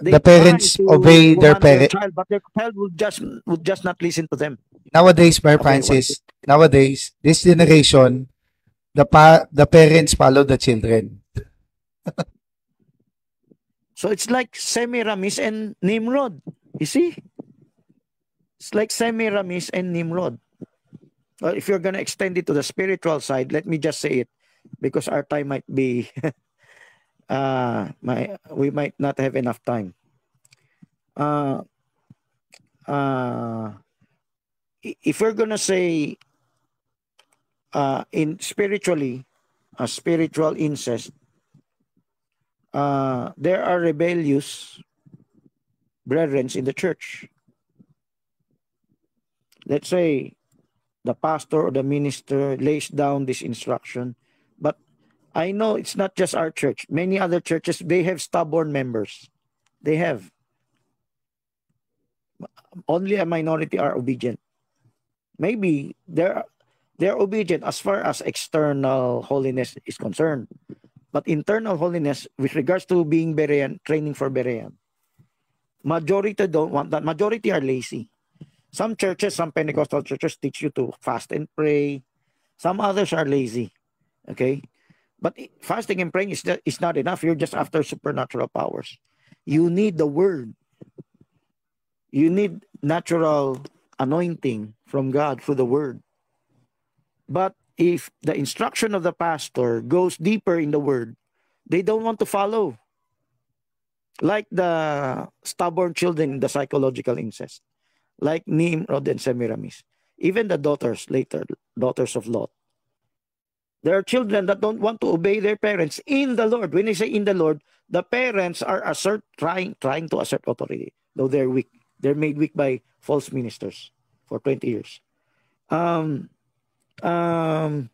They the try parents to obey their command their parent. child, but their child would just not listen to them. Nowadays, Brother Okay, Francis, nowadays, this generation, the parents follow the children. so it's like Semiramis and Nimrod. You see? It's like Semiramis and Nimrod. Well, if you're going to extend it to the spiritual side, let me just say it because our time might be we might not have enough time. Uh, uh, if we're gonna say in spiritually, spiritual incest, there are rebellious brethren in the church. Let's say the pastor or the minister lays down this instruction, but I know it's not just our church. Many other churches, they have stubborn members. They have. Only a minority are obedient. Maybe they're obedient as far as external holiness is concerned. But internal holiness, with regards to being Berean, training for Berean, majority don't want that. Majority are lazy. Some churches, some Pentecostal churches teach you to fast and pray. Some others are lazy. Okay? But fasting and praying is not enough. You're just after supernatural powers. You need the word. You need natural anointing from God through the word. But if the instruction of the pastor goes deeper in the word, they don't want to follow. Like the stubborn children in the psychological incest, like Nimrod and Semiramis, even the daughters later, daughters of Lot. There are children that don't want to obey their parents in the Lord. When I say in the Lord, the parents are trying to assert authority, though they're weak. They're made weak by false ministers for 20 years. Um, um,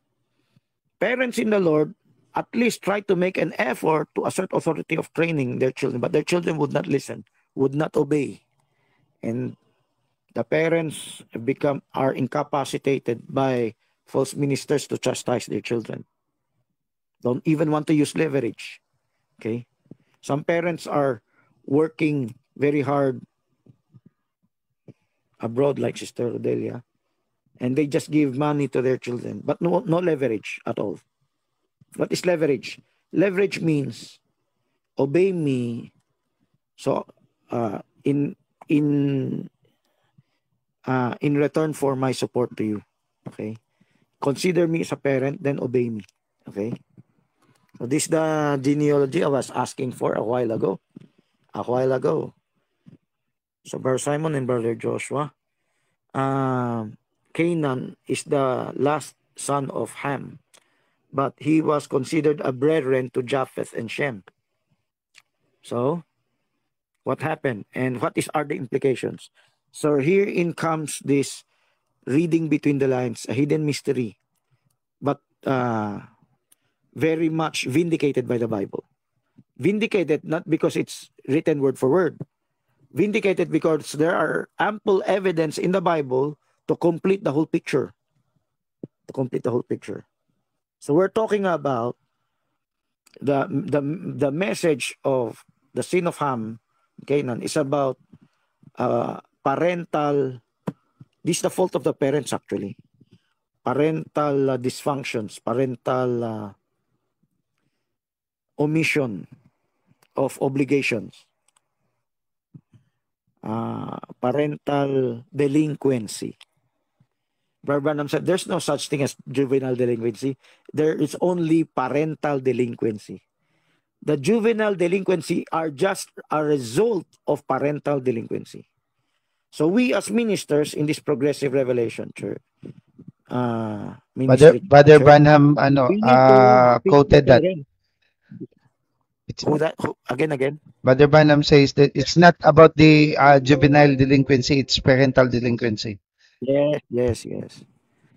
Parents in the Lord at least try to make an effort to assert authority of training their children, but their children would not listen, would not obey. And the parents are incapacitated by false ministers to chastise their children. Don't even want to use leverage. Okay? Some parents are working very hard abroad, like Sister Rodelia, and they just give money to their children, but no leverage at all. What is leverage? Leverage means obey me. So in return for my support to you. Okay? Consider me as a parent, then obey me. Okay? So this is the genealogy I was asking for a while ago. So Brother Simon and Brother Joshua. Canaan is the last son of Ham, but he was considered a brethren to Japheth and Shem. So, what happened and what are the implications? So herein comes this reading between the lines, a hidden mystery, but very much vindicated by the Bible. Vindicated not because it's written word for word. Vindicated because there are ample evidence in the Bible to complete the whole picture. So we're talking about the message of the sin of Ham, Canaan, is about parental, this is the fault of the parents actually. Parental dysfunctions, parental omission of obligations, parental delinquency. Brother Branham said there's no such thing as juvenile delinquency. There is only parental delinquency. The juvenile delinquency are just a result of parental delinquency. So we as ministers in this progressive revelation church, ministry Brother church, Branham, we need to teach the quoted that. parents. Again? Brother Branham says that it's not about the juvenile delinquency, it's parental delinquency. Yes.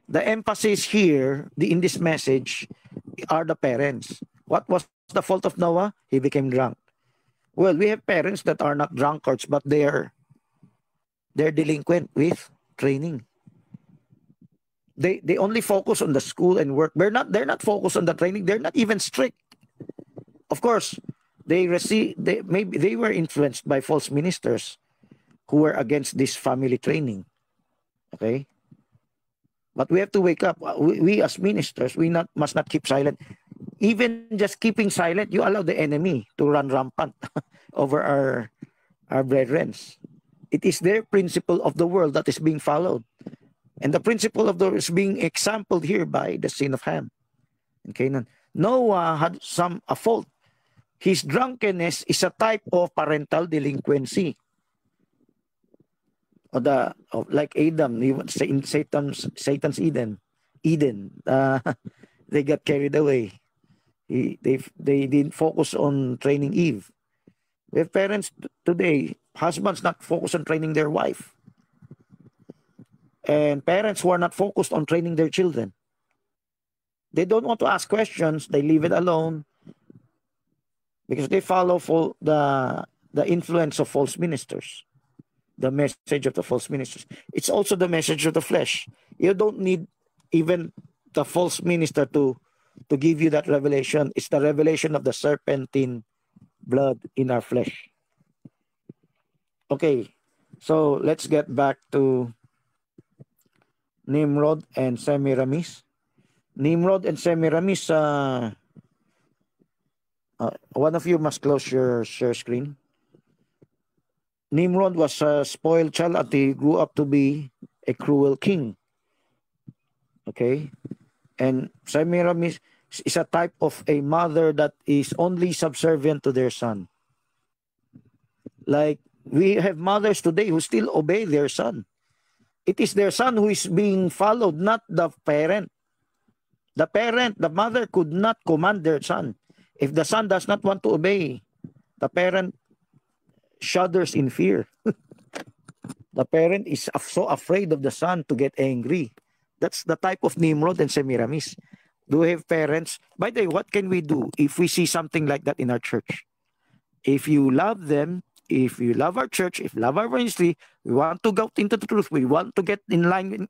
The emphasis here in this message are the parents. What was the fault of Noah? He became drunk. Well, we have parents that are not drunkards, but they're delinquent with training. They only focus on the school and work. They're not focused on the training. They're not even strict. Of course, they were influenced by false ministers who were against this family training. Okay? But we have to wake up. We as ministers, must not keep silent. Even just keeping silent, you allow the enemy to run rampant over our brethren. It is their principle of the world that is being followed. And the principle of the world is being exampled here by the sin of Ham and Canaan. Noah had a fault. His drunkenness is a type of parental delinquency. Like Adam, in Satan's Eden, they got carried away. They didn't focus on training Eve. We have parents today, husbands not focused on training their wife, and parents who are not focused on training their children. They don't want to ask questions. They leave it alone because they follow the influence of false ministers. The message of the false ministers. It's also the message of the flesh. You don't need even the false minister to give you that revelation. It's the revelation of the serpentine blood in our flesh. Okay, so let's get back to Nimrod and Semiramis. Nimrod and Semiramis, one of you must close your share screen. Nimrod was a spoiled child and he grew up to be a cruel king. Okay? And Semiramis is a type of a mother that is only subservient to their son. Like we have mothers today who still obey their son. It is their son who is being followed, not the parent. The mother could not command their son. If the son does not want to obey, the parent shudders in fear. The parent is so afraid of the son to get angry. That's the type of Nimrod and Semiramis. Do we have parents? By the way, what can we do if we see something like that in our church? If you love them, if you love our church, if you love our ministry, we want to go into the truth, we want to get in line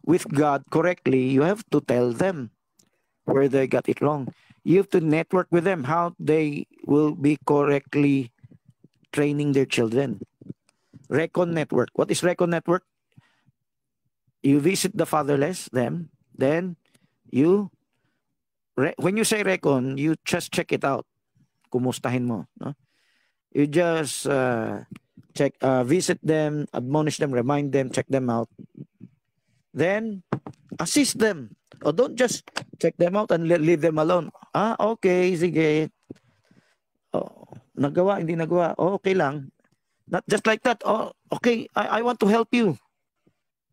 with God correctly, you have to tell them where they got it wrong. You have to network with them how they will be correctly training their children. Recon Network. What is Recon Network? You visit the fatherless, them, then when you say Recon, you just check it out. Kumustahin mo, no? You just visit them, admonish them, remind them, check them out. Then assist them. Or don't just check them out and leave them alone. Okay, sige. Nagawa, hindi nagawa. Okay lang. Not just like that. Okay, I want to help you.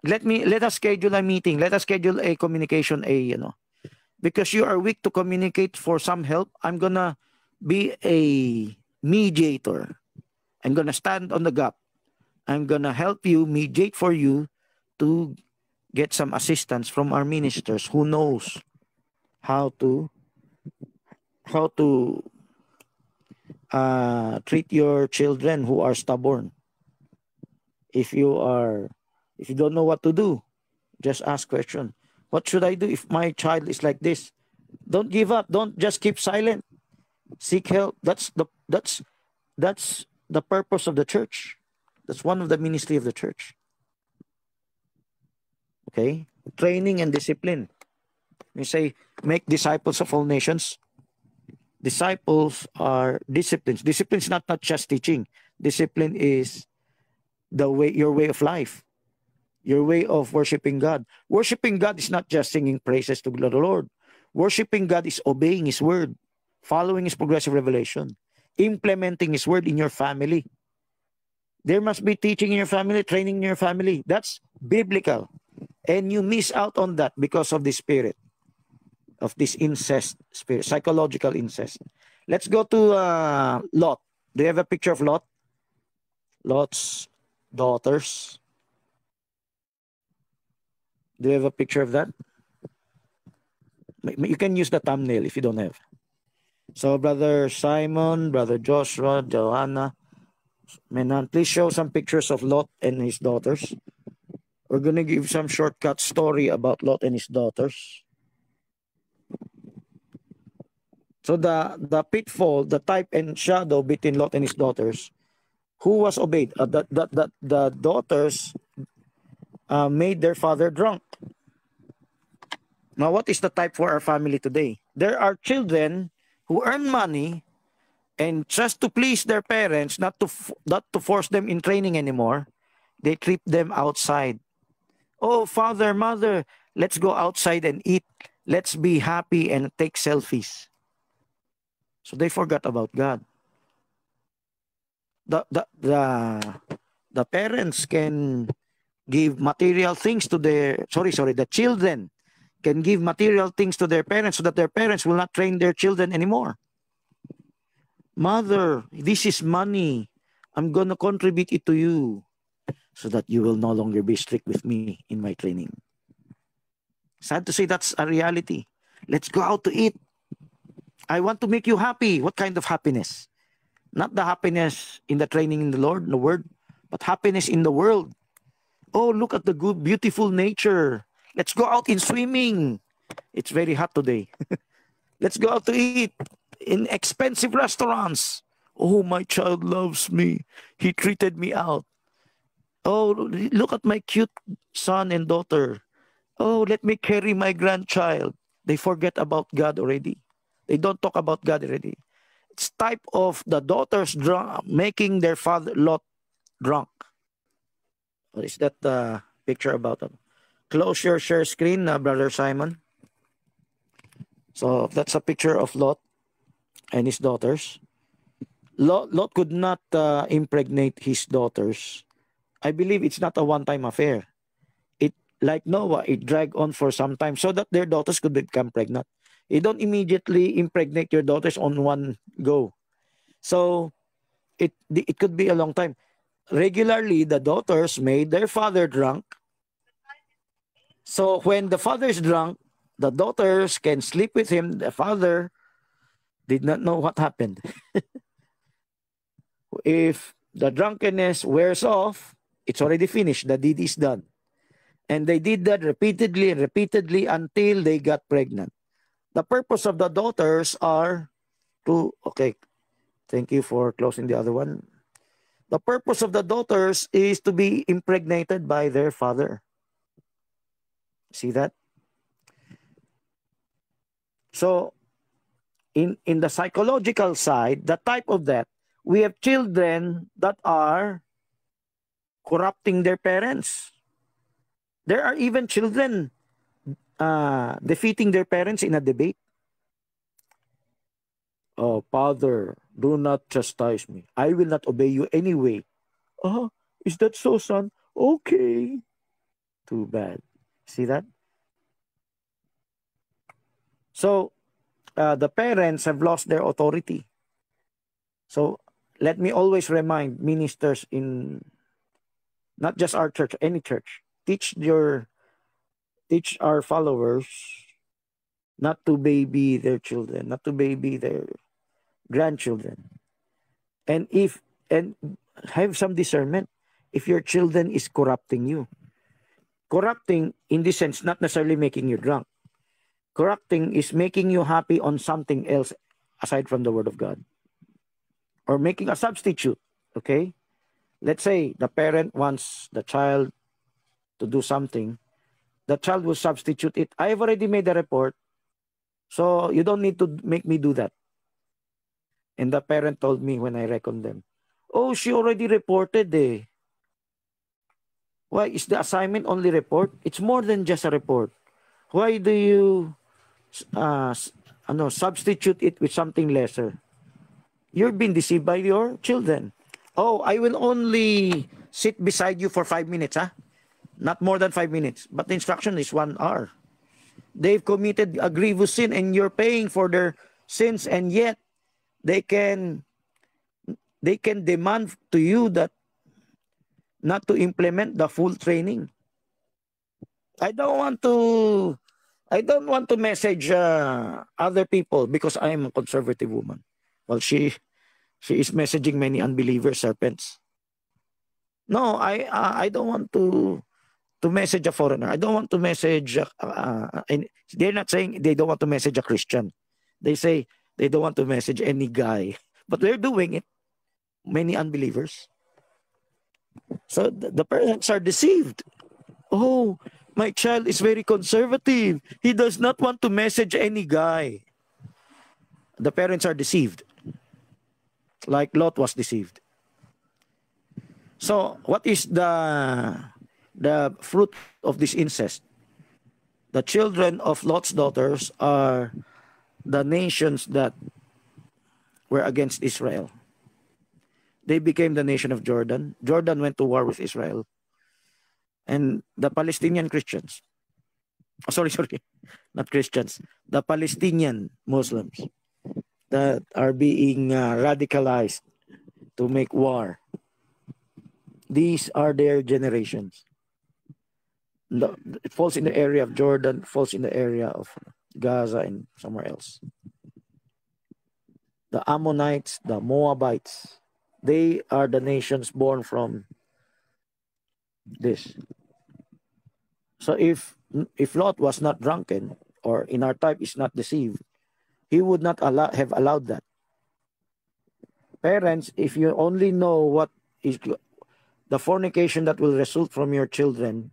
Let us schedule a meeting. Let us schedule a communication, because you are weak to communicate for some help. I'm gonna be a mediator. I'm gonna stand on the gap. I'm gonna help you, mediate for you to get some assistance from our ministers who knows how to treat your children who are stubborn. If you don't know what to do, just ask question. What should I do if my child is like this? Don't give up. Don't just keep silent. Seek help. That's the purpose of the church. That's one of the ministry of the church. Okay? Training and discipline. We say, make disciples of all nations. Disciples are disciplines. Discipline is not just teaching. Discipline is your way of life, your way of worshiping God. Worshiping God is not just singing praises to the Lord. Worshiping God is obeying His word, following His progressive revelation, implementing His word in your family. There must be teaching in your family, training in your family. That's biblical. And you miss out on that because of the spirit, of this incest spirit, psychological incest. Let's go to Lot. Do you have a picture of Lot? Lot's daughters. Do you have a picture of that? You can use the thumbnail if you don't have. So, Brother Simon, Brother Joshua, Joanna, Menan, please show some pictures of Lot and his daughters. We're going to give some shortcut story about Lot and his daughters. So the pitfall, the type and shadow between Lot and his daughters, who was obeyed? The daughters made their father drunk. Now, what is the type for our family today? There are children who earn money, and just to please their parents, not to force them in training anymore, they trip them outside. Oh, father, mother, let's go outside and eat. Let's be happy and take selfies. So they forgot about God. The parents can give material things to the children can give material things to their parents so that their parents will not train their children anymore. Mother, this is money. I'm going to contribute it to you so that you will no longer be strict with me in my training. Sad to say, that's a reality. Let's go out to eat. I want to make you happy. What kind of happiness? Not the happiness in the training in the Lord, in the Word, but happiness in the world. Oh, look at the good, beautiful nature. Let's go out in swimming. It's very hot today. Let's go out to eat in expensive restaurants. Oh, my child loves me. He treated me out. Oh, look at my cute son and daughter. Oh, let me carry my grandchild. They forget about God already. They don't talk about God already. It's type of the daughters drunk, making their father Lot drunk. What is that picture about them? Close your share screen, Brother Simon. So that's a picture of Lot and his daughters. Lot could not impregnate his daughters. I believe it's not a one-time affair. It, like Noah, it dragged on for some time so that their daughters could become pregnant. You don't immediately impregnate your daughters on one go. So it could be a long time. Regularly, the daughters made their father drunk. So when the father is drunk, the daughters can sleep with him. The father did not know what happened. If the drunkenness wears off, it's already finished. The deed is done. And they did that repeatedly and repeatedly until they got pregnant. The purpose of the daughters are to, okay, thank you for closing the other one. The purpose of the daughters is to be impregnated by their father. See that? So, in the psychological side, the type of that, we have children that are corrupting their parents. There are even children defeating their parents in a debate. Oh, Father, do not chastise me. I will not obey you anyway. Oh, is that so, son? Okay. Too bad. See that? So, the parents have lost their authority. So, let me always remind ministers in not just our church, any church, teach our followers not to baby their children, not to baby their grandchildren. And have some discernment if your children is corrupting you. Corrupting in this sense, not necessarily making you drunk. Corrupting is making you happy on something else aside from the Word of God. Or making a substitute, okay? Let's say the parent wants the child to do something. The child will substitute it. I've already made a report, so you don't need to make me do that. And the parent told me when I reckoned them, oh, she already reported eh. Why is the assignment only report? It's more than just a report. Why do you substitute it with something lesser? You're being deceived by your children. Oh, I will only sit beside you for 5 minutes, huh? Not more than 5 minutes. But the instruction is 1 hour. They've committed a grievous sin and you're paying for their sins, and yet they can demand to you that not to implement the full training. I don't want to message other people because I am a conservative woman. Well, she is messaging many unbeliever serpents. No, I don't want to message a foreigner. I don't want to message. They're not saying they don't want to message a Christian. They say they don't want to message any guy, but they're doing it. Many unbelievers. So the parents are deceived. Oh, my child is very conservative. He does not want to message any guy. The parents are deceived. Like Lot was deceived. So what is the fruit of this incest? The children of Lot's daughters are the nations that were against Israel. They became the nation of Jordan. Jordan went to war with Israel. And the Palestinian Christians, sorry, not Christians, the Palestinian Muslims that are being radicalized to make war. These are their generations. It falls in the area of Jordan, falls in the area of Gaza and somewhere else. The Ammonites, the Moabites, they are the nations born from this. So if Lot was not drunken, or in our type is not deceived, he would not have allowed that. Parents, if you only know what is the fornication that will result from your children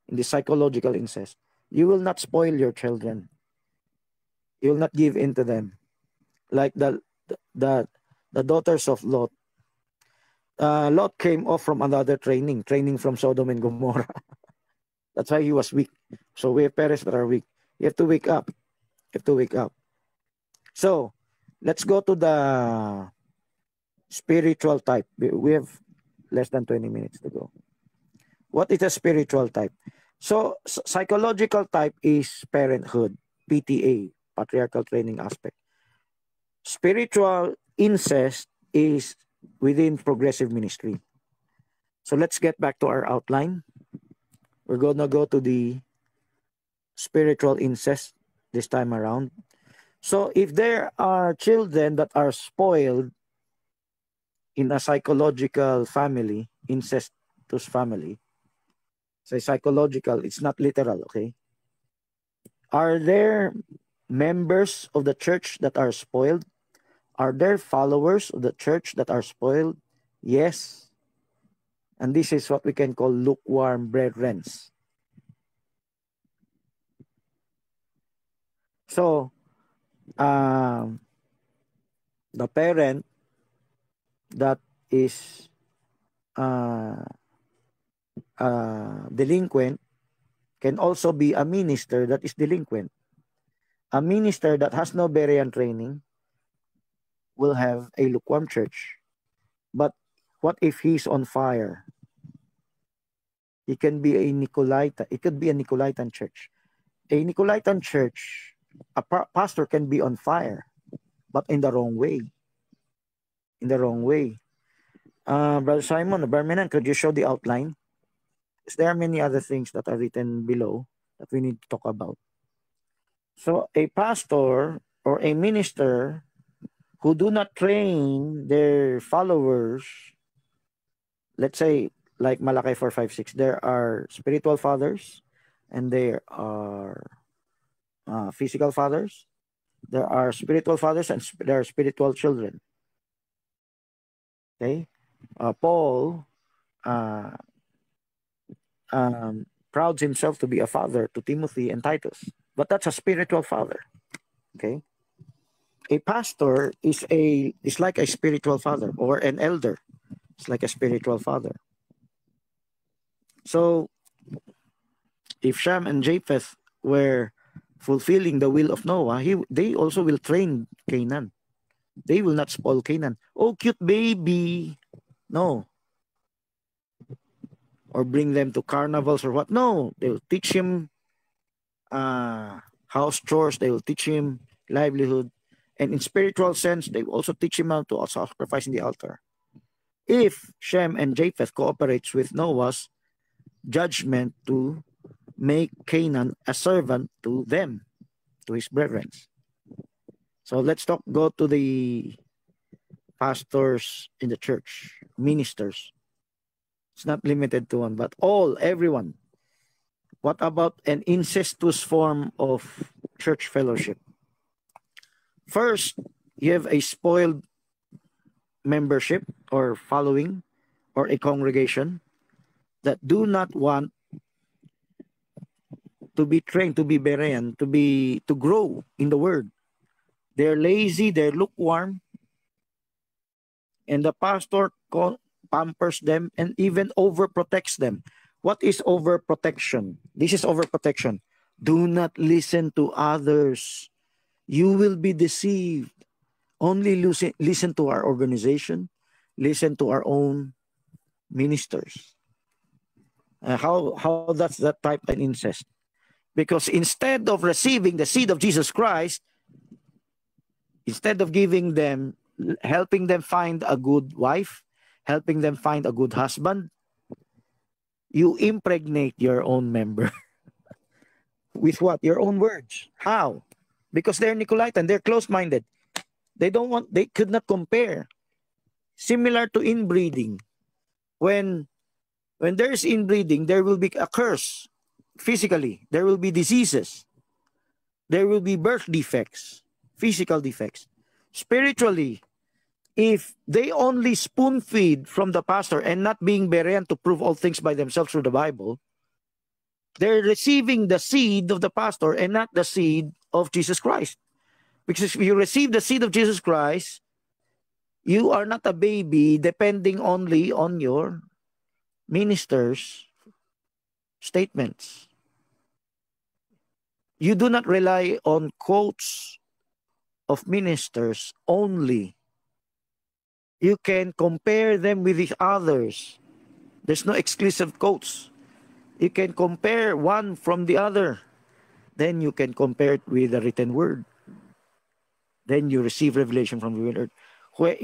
in the psychological incest, you will not spoil your children. You will not give in to them. Like the daughters of Lot. Lot came off from another training from Sodom and Gomorrah. That's why he was weak. So we have parents that are weak. You have to wake up. So let's go to the spiritual type. We have less than 20 minutes to go. What is a spiritual type? So psychological type is parenthood, PTA, patriarchal training aspect. Spiritual incest is within progressive ministry. So let's get back to our outline. We're going to go to the spiritual incest this time around. So if there are children that are spoiled in a psychological family, incestuous family, say psychological, it's not literal, okay? Are there members of the church that are spoiled? Are there followers of the church that are spoiled? Yes. And this is what we can call lukewarm brethren. So, the parent that is delinquent can also be a minister that is delinquent. A minister that has no Berean training will have a lukewarm church. But what if he's on fire? He can be a Nicolaitan. It could be a Nicolaitan church. A Nicolaitan church, a pastor can be on fire, but in the wrong way. Brother Simon, Barmenan, could you show the outline? There are many other things that are written below that we need to talk about. So a pastor or a minister who do not train their followers, let's say like Malachi 4:5-6, there are spiritual fathers and there are physical fathers. There are spiritual fathers and there are spiritual children. Okay, Paul uh, prouds himself to be a father to Timothy and Titus, but that's a spiritual father. Okay, a pastor is like a spiritual father, or an elder. It's like a spiritual father. So if Shem and Japheth were fulfilling the will of Noah, they also will train Canaan. They will not spoil Canaan. Oh, cute baby. No. Or bring them to carnivals or what. No. They will teach him house chores. They will teach him livelihood. And in spiritual sense, they will also teach him how to sacrifice in the altar. If Shem and Japheth cooperates with Noah's judgment to make Canaan a servant to them, to his brethren. So let's go to the pastors in the church, ministers. It's not limited to one, but everyone. What about an incestuous form of church fellowship? First, you have a spoiled membership or following or a congregation that do not want to be trained, to be Berean, to grow in the word. They're lazy, they're lukewarm, and the pastor pampers them and even overprotects them. What is overprotection? This is overprotection. Do not listen to others. You will be deceived. Only listen to our organization, listen to our own ministers. How that's that type of incest? Because instead of receiving the seed of Jesus Christ, instead of giving them, helping them find a good wife, helping them find a good husband, you impregnate your own member. With what? Your own words. How? Because they're Nicolaitan, they're close-minded. They could not compare. Similar to inbreeding. When there's inbreeding, there will be a curse physically. There will be diseases. There will be birth defects, physical defects. Spiritually, if they only spoon feed from the pastor and not being Berean to prove all things by themselves through the Bible, they're receiving the seed of the pastor and not the seed of Jesus Christ. Because if you receive the seed of Jesus Christ, you are not a baby depending only on your minister's statements. You do not rely on quotes of ministers only. You can compare them with the others. There's no exclusive quotes. You can compare one from the other. Then you can compare it with the written word. Then you receive revelation from the word. Where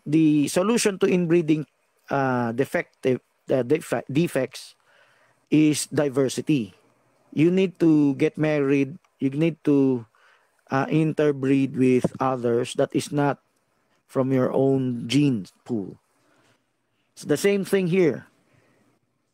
the solution to inbreeding defects is diversity. You need to get married. You need to interbreed with others that is not from your own genes pool. It's the same thing here.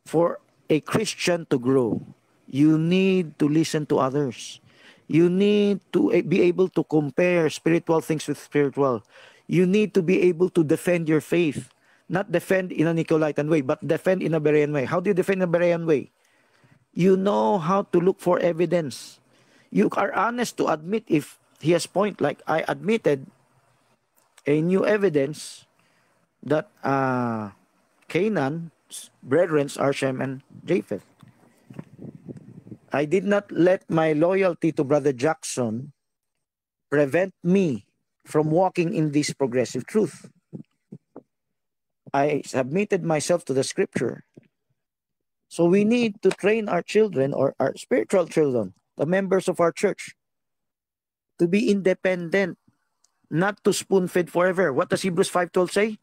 For a Christian to grow, you need to listen to others. You need to be able to compare spiritual things with spiritual. You need to be able to defend your faith. Not defend in a Nicolaitan way, but defend in a Berean way. How do you defend in a Berean way? You know how to look for evidence. You are honest to admit if he has point. Like I admitted a new evidence that Canaan's brethren are Shem and Japheth. I did not let my loyalty to Brother Jackson prevent me from walking in this progressive truth. I submitted myself to the scripture. So we need to train our children, or our spiritual children, the members of our church, to be independent, not to spoon-fed forever. What does Hebrews 5:12 say?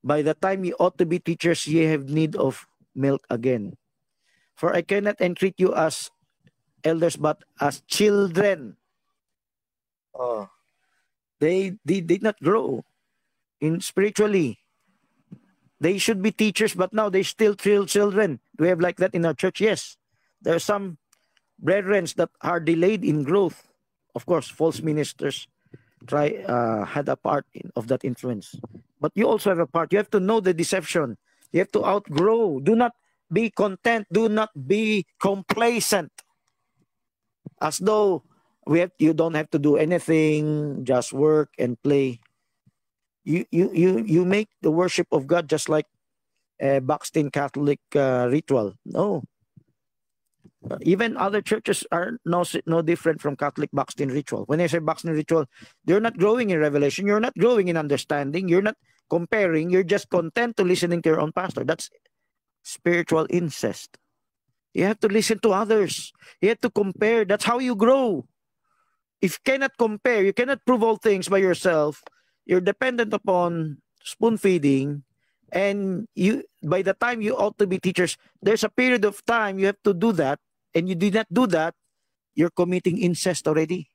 By the time ye ought to be teachers, ye have need of milk again. For I cannot entreat you as elders, but as children. Oh, they did not grow in spiritually. They should be teachers, but now they still children. Do we have like that in our church? Yes. There are some brethren that are delayed in growth. Of course, false ministers had a part of that influence. but you also have a part. You have to know the deception. You have to outgrow. Do not be content. Do not be complacent. As though you don't have to do anything, just work and play. You make the worship of God just like a Buxton Catholic ritual. No. Even other churches are no different from Catholic Buxton ritual. When I say Buxton ritual, you're not growing in revelation. You're not growing in understanding. You're not comparing. You're just content to listening to your own pastor. That's spiritual incest. You have to listen to others. You have to compare. That's how you grow. If you cannot compare, you cannot prove all things by yourself. You're dependent upon spoon feeding. And by the time you ought to be teachers, there's a period of time you have to do that. And you did not do that, you're committing incest already.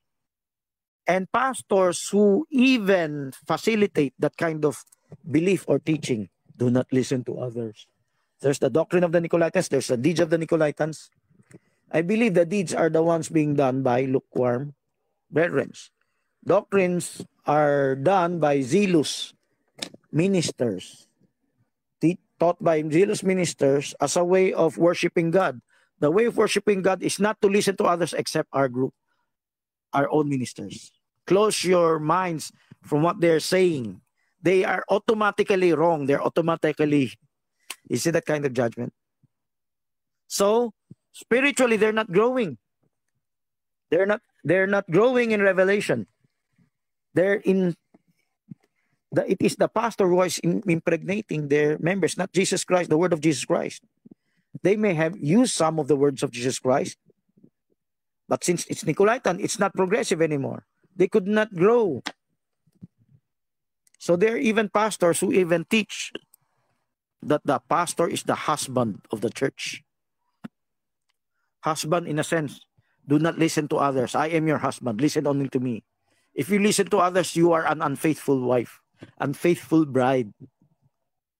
And pastors who even facilitate that kind of belief or teaching do not listen to others. There's the doctrine of the Nicolaitans. There's the deeds of the Nicolaitans. I believe the deeds are the ones being done by lukewarm brethren. Doctrines are done by zealous ministers, taught by zealous ministers as a way of worshiping God. The way of worshiping God is not to listen to others except our group, our own ministers. Close your minds from what they're saying. They are automatically wrong. They're automatically, you see that kind of judgment? So, spiritually, they're not growing. They're not growing in revelation. It is the pastor who is impregnating their members, not Jesus Christ, the word of Jesus Christ. They may have used some of the words of Jesus Christ, but since it's Nicolaitan, it's not progressive anymore. They could not grow. So there are even pastors who even teach that the pastor is the husband of the church. Husband in a sense. Do not listen to others. I am your husband. Listen only to me. If you listen to others, you are an unfaithful wife, unfaithful bride.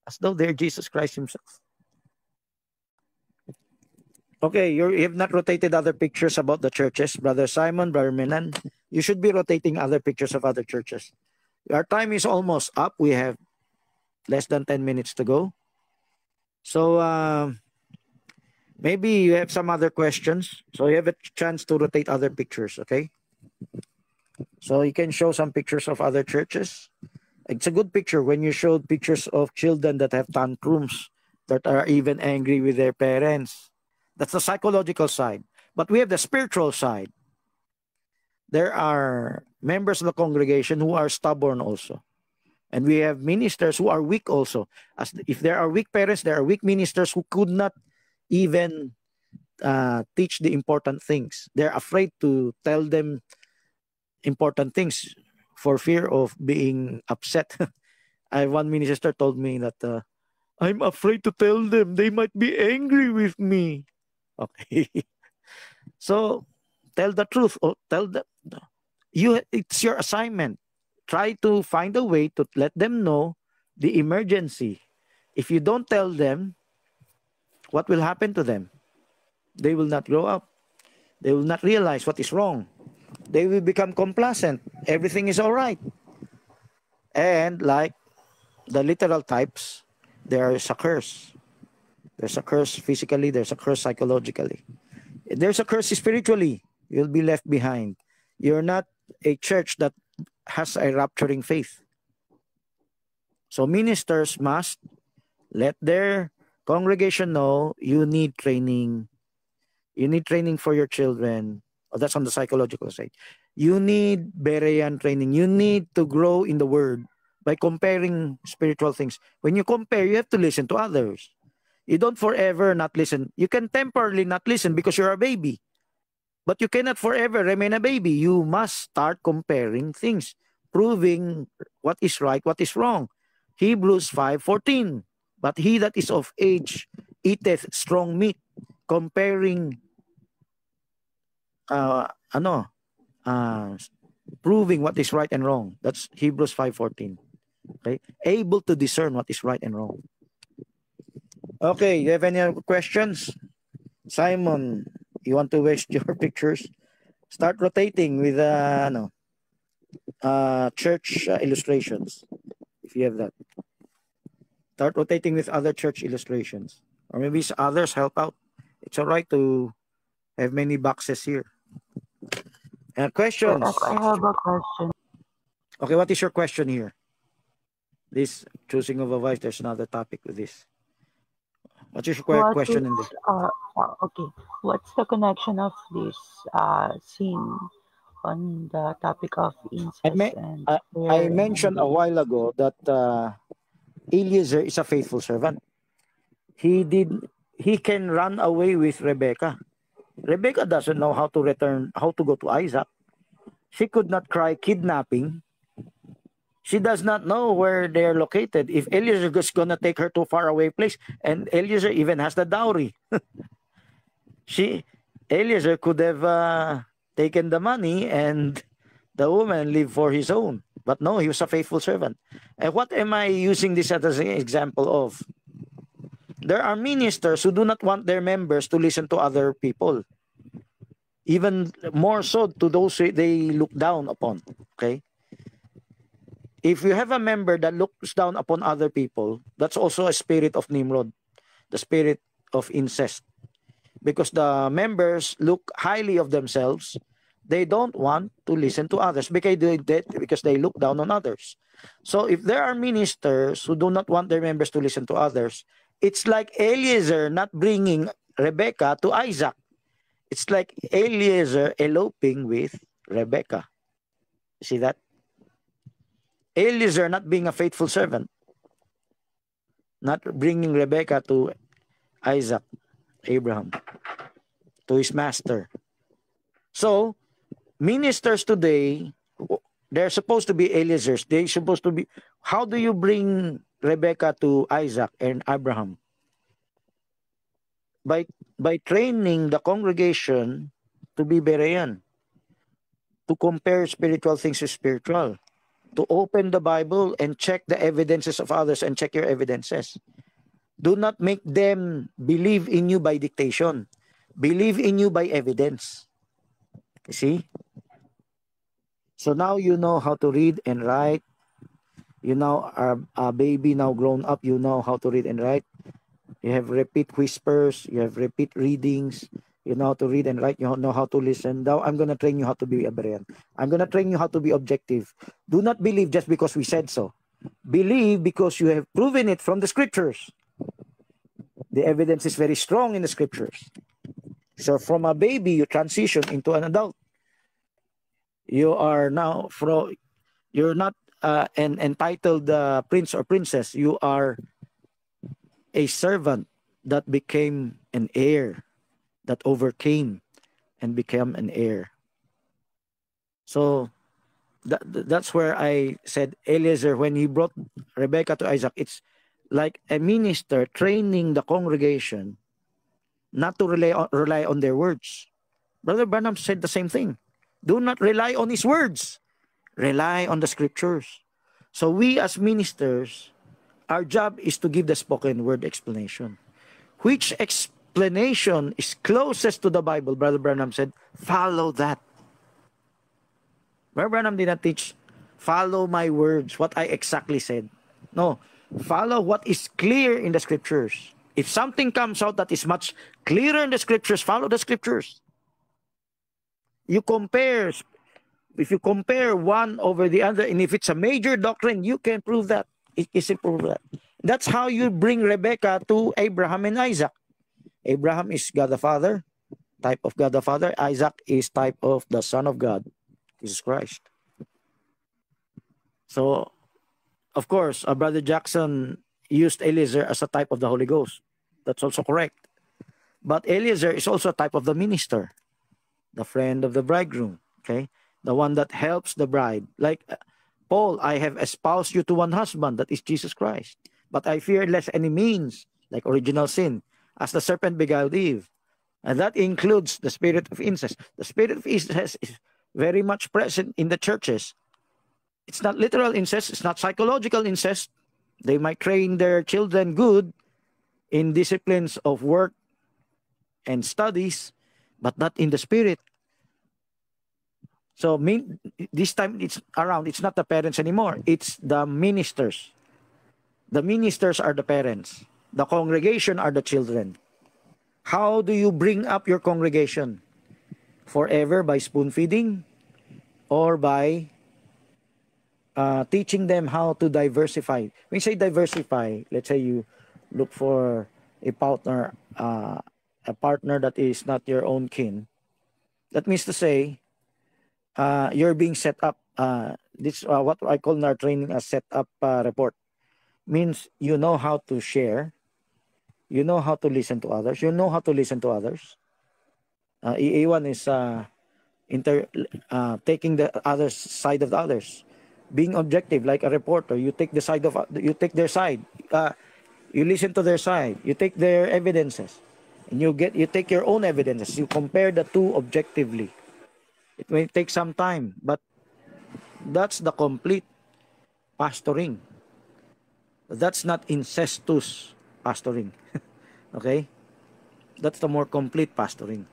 As though they're Jesus Christ himself. Okay, you have not rotated other pictures about the churches. Brother Simon, Brother Menan, you should be rotating other pictures of other churches. Our time is almost up. We have less than 10 minutes to go. So, maybe you have some other questions. So you have a chance to rotate other pictures, okay? So you can show some pictures of other churches. It's a good picture when you showed pictures of children that have tantrums, that are even angry with their parents. That's the psychological side. But we have the spiritual side. There are members of the congregation who are stubborn also. And we have ministers who are weak also. If there are weak parents, there are weak ministers who could not even teach the important things. They're afraid to tell them important things for fear of being upset. One minister told me that I'm afraid to tell them. They might be angry with me. Okay. So tell the truth. Or tell them. It's your assignment. Try to find a way to let them know the emergency. If you don't tell them, what will happen to them? They will not grow up. They will not realize what is wrong. They will become complacent. Everything is all right. And like the literal types, there is a curse. There's a curse physically. There's a curse psychologically. There's a curse spiritually. You'll be left behind. You're not a church that has a rapturing faith. So ministers must let their congregation know you need training. You need training for your children. Oh, that's on the psychological side. You need Berean training. You need to grow in the word by comparing spiritual things. When you compare, you have to listen to others. You don't forever not listen. You can temporarily not listen because you're a baby. But you cannot forever remain a baby. You must start comparing things, proving what is right, what is wrong. Hebrews 5:14. But he that is of age eateth strong meat, comparing proving what is right and wrong. That's Hebrews 5:14. Okay? Able to discern what is right and wrong. Okay, you have any other questions? Simon, you want to waste your pictures? Start rotating with church illustrations. if you have that. Start rotating with other church illustrations. Or maybe others help out. It's all right to have many boxes here. Questions? I have a question. Okay, what is your question here? This choosing of a wife, there's another topic with this. What's your question in this? Okay, what's the connection of this scene on the topic of incest? I mentioned a while ago that Eliezer is a faithful servant. He can run away with Rebecca. Rebecca doesn't know how to go to Isaac. She could not cry kidnapping. She does not know where they're located. If Eliezer is going to take her to a faraway place, and Eliezer even has the dowry. Eliezer could have taken the money and the woman live for his own. But no, he was a faithful servant. And what am I using this as an example of? There are ministers who do not want their members to listen to other people. Even more so to those they look down upon. Okay? If you have a member that looks down upon other people, that's also a spirit of Nimrod, the spirit of incest. Because the members look highly of themselves, they don't want to listen to others because they look down on others. So if there are ministers who do not want their members to listen to others, it's like Eliezer not bringing Rebecca to Isaac. It's like Eliezer eloping with Rebecca. See that? Eliezer not being a faithful servant, not bringing Rebecca to Isaac, Abraham, to his master. So, ministers today, they're supposed to be Eliezers. They're supposed to be, how do you bring Rebecca to Isaac and Abraham? By training the congregation to be Berean, to compare spiritual things with spiritual, to open the Bible and check the evidences of others and check your evidences. Do not make them believe in you by dictation. Believe in you by evidence. You see? So now you know how to read and write. You now are a baby, now grown up. You know how to read and write. You have repeat whispers. You have repeat readings. You know how to read and write. You know how to listen. Now I'm going to train you how to be a Berean. I'm going to train you how to be objective. Do not believe just because we said so. Believe because you have proven it from the scriptures. The evidence is very strong in the scriptures. So from a baby, you transition into an adult. You are now, you're not an entitled prince or princess. You are a servant that became an heir, that overcame and became an heir. So that's where I said Eliezer, when he brought Rebecca to Isaac, it's like a minister training the congregation not to rely on their words. Brother Branham said the same thing. Do not rely on his words. Rely on the scriptures. So we as ministers, our job is to give the spoken word explanation. Which explanation is closest to the Bible, Brother Branham said, follow that. Brother Branham did not teach, follow my words, what I exactly said. No, follow what is clear in the scriptures. If something comes out that is much clearer in the scriptures, follow the scriptures. You compare, if you compare one over the other, and if it's a major doctrine, you can prove that. It is prove that. That's how you bring Rebecca to Abraham and Isaac. Abraham is God the Father, type of God the Father. Isaac is type of the Son of God, Jesus Christ. So, of course, Brother Jackson used Eliezer as a type of the Holy Ghost. That's also correct. But Eliezer is also a type of the minister, the friend of the bridegroom, okay? The one that helps the bride. Like Paul, I have espoused you to one husband, that is Jesus Christ. But I fear lest any means, like original sin, as the serpent beguiled Eve. And that includes the spirit of incest. The spirit of incest is very much present in the churches. It's not literal incest. It's not psychological incest. They might train their children good in disciplines of work and studies, but not in the spirit. So this time it's not the parents anymore. It's the ministers. The ministers are the parents. The congregation are the children. How do you bring up your congregation? Forever by spoon feeding or by teaching them how to diversify. When you say diversify, let's say you look for a partner that is not your own kin. That means to say, you're being set up. This what I call in our training a set up report. Means you know how to share, you know how to listen to others, you know how to listen to others. EA1 is taking the other side of the others, being objective like a reporter. You take their side. You listen to their side. You take their evidences, and you take your own evidences. You compare the two objectively. It may take some time, but that's the complete pastoring. That's not incestuous pastoring. Okay? That's the more complete pastoring.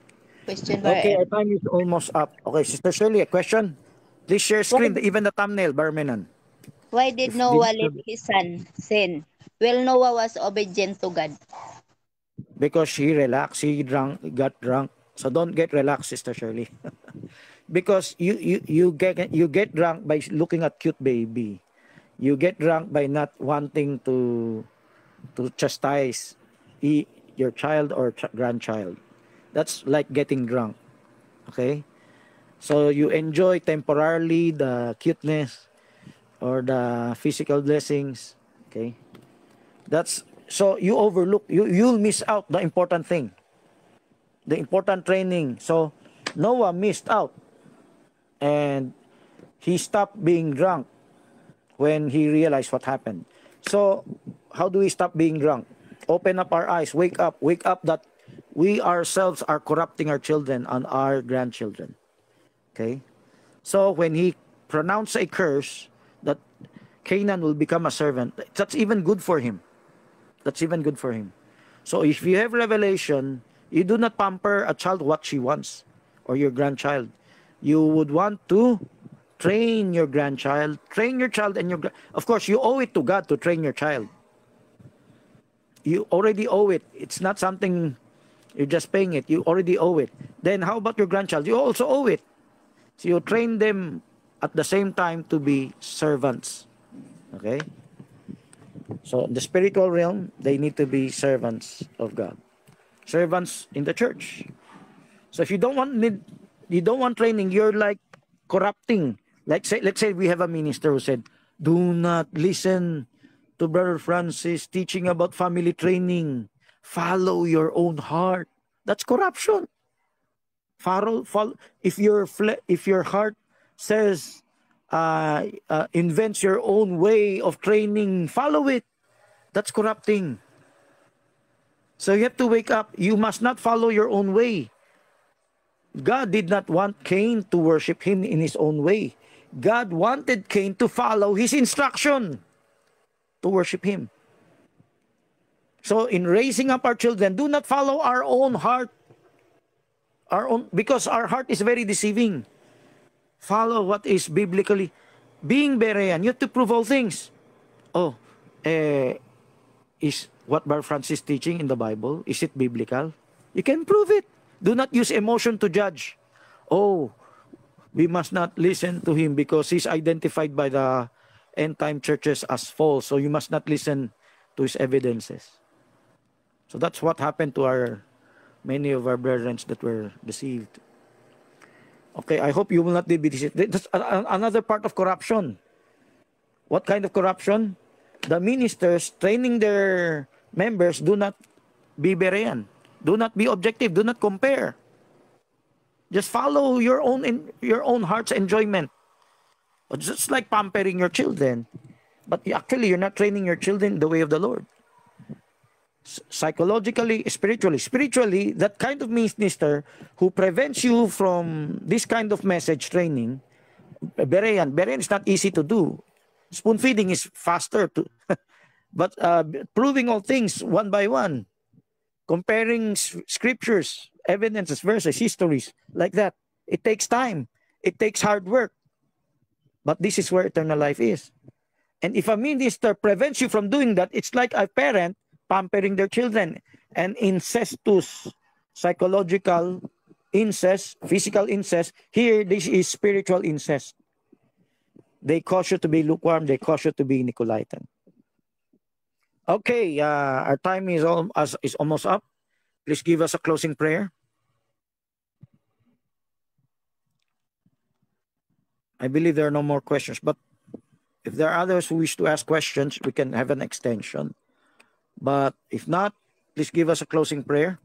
Question Okay, by our time is almost up. Okay, Sister Shirley, a question? Please share screen, even the thumbnail, Barmenan. why did Noah let his son sin? Well, Noah was obedient to God. Because he relaxed, he got drunk. So don't get relaxed, Sister Shirley. Because you get drunk by looking at cute baby. You get drunk by not wanting to chastise your child or grandchild. That's like getting drunk. Okay? So you enjoy temporarily the cuteness or the physical blessings. Okay? So you overlook, you'll miss out the important thing. The important training. So Noah missed out. And he stopped being drunk when he realized what happened. So how do we stop being drunk? Open up our eyes, wake up that we ourselves are corrupting our children and our grandchildren. Okay? So when he pronounced a curse that Canaan will become a servant, that's even good for him. That's even good for him. So if you have revelation, you do not pamper a child what she wants or your grandchild. You would want to train your grandchild, train your child, and of course, you owe it to God to train your child. You already owe it. It's not something you're just paying it. You already owe it. Then how about your grandchild? You also owe it. So you train them at the same time to be servants. Okay? So in the spiritual realm, they need to be servants of God. Servants in the church. So if you don't want training, you're like corrupting. Let's say we have a minister who said, do not listen to Brother Francis teaching about family training. Follow your own heart. That's corruption. Follow. If your heart says, invents your own way of training, follow it. That's corrupting. So you have to wake up. You must not follow your own way. God did not want Cain to worship him in his own way. God wanted Cain to follow his instruction to worship him. So in raising up our children, do not follow our own heart. Because our heart is very deceiving. Follow what is biblically. Being Berean, you have to prove all things. Is what Brother Francis teaching in the Bible, is it biblical? You can prove it. Do not use emotion to judge. We must not listen to him because he's identified by the end-time churches as false. So you must not listen to his evidences. So that's what happened to many of our brethren that were deceived. Okay, I hope you will not be deceived. That's another part of corruption. What kind of corruption? The ministers training their members do not be Berean. Do not be objective. Do not compare. Just follow your own heart's enjoyment. It's just like pampering your children. But actually, you're not training your children the way of the Lord. Psychologically, spiritually. Spiritually, that kind of minister who prevents you from this kind of message training, Berean is not easy to do. Spoon feeding is faster to, but proving all things one by one, comparing scriptures, evidences, verses, histories, like that. It takes time. It takes hard work. But this is where eternal life is. And if a minister prevents you from doing that, it's like a parent pampering their children. And incestuous, psychological incest, physical incest, here this is spiritual incest. They cause you to be lukewarm, they cause you to be Nicolaitan. Okay, our time is almost up. Please give us a closing prayer. I believe there are no more questions, but if there are others who wish to ask questions, we can have an extension. But if not, please give us a closing prayer.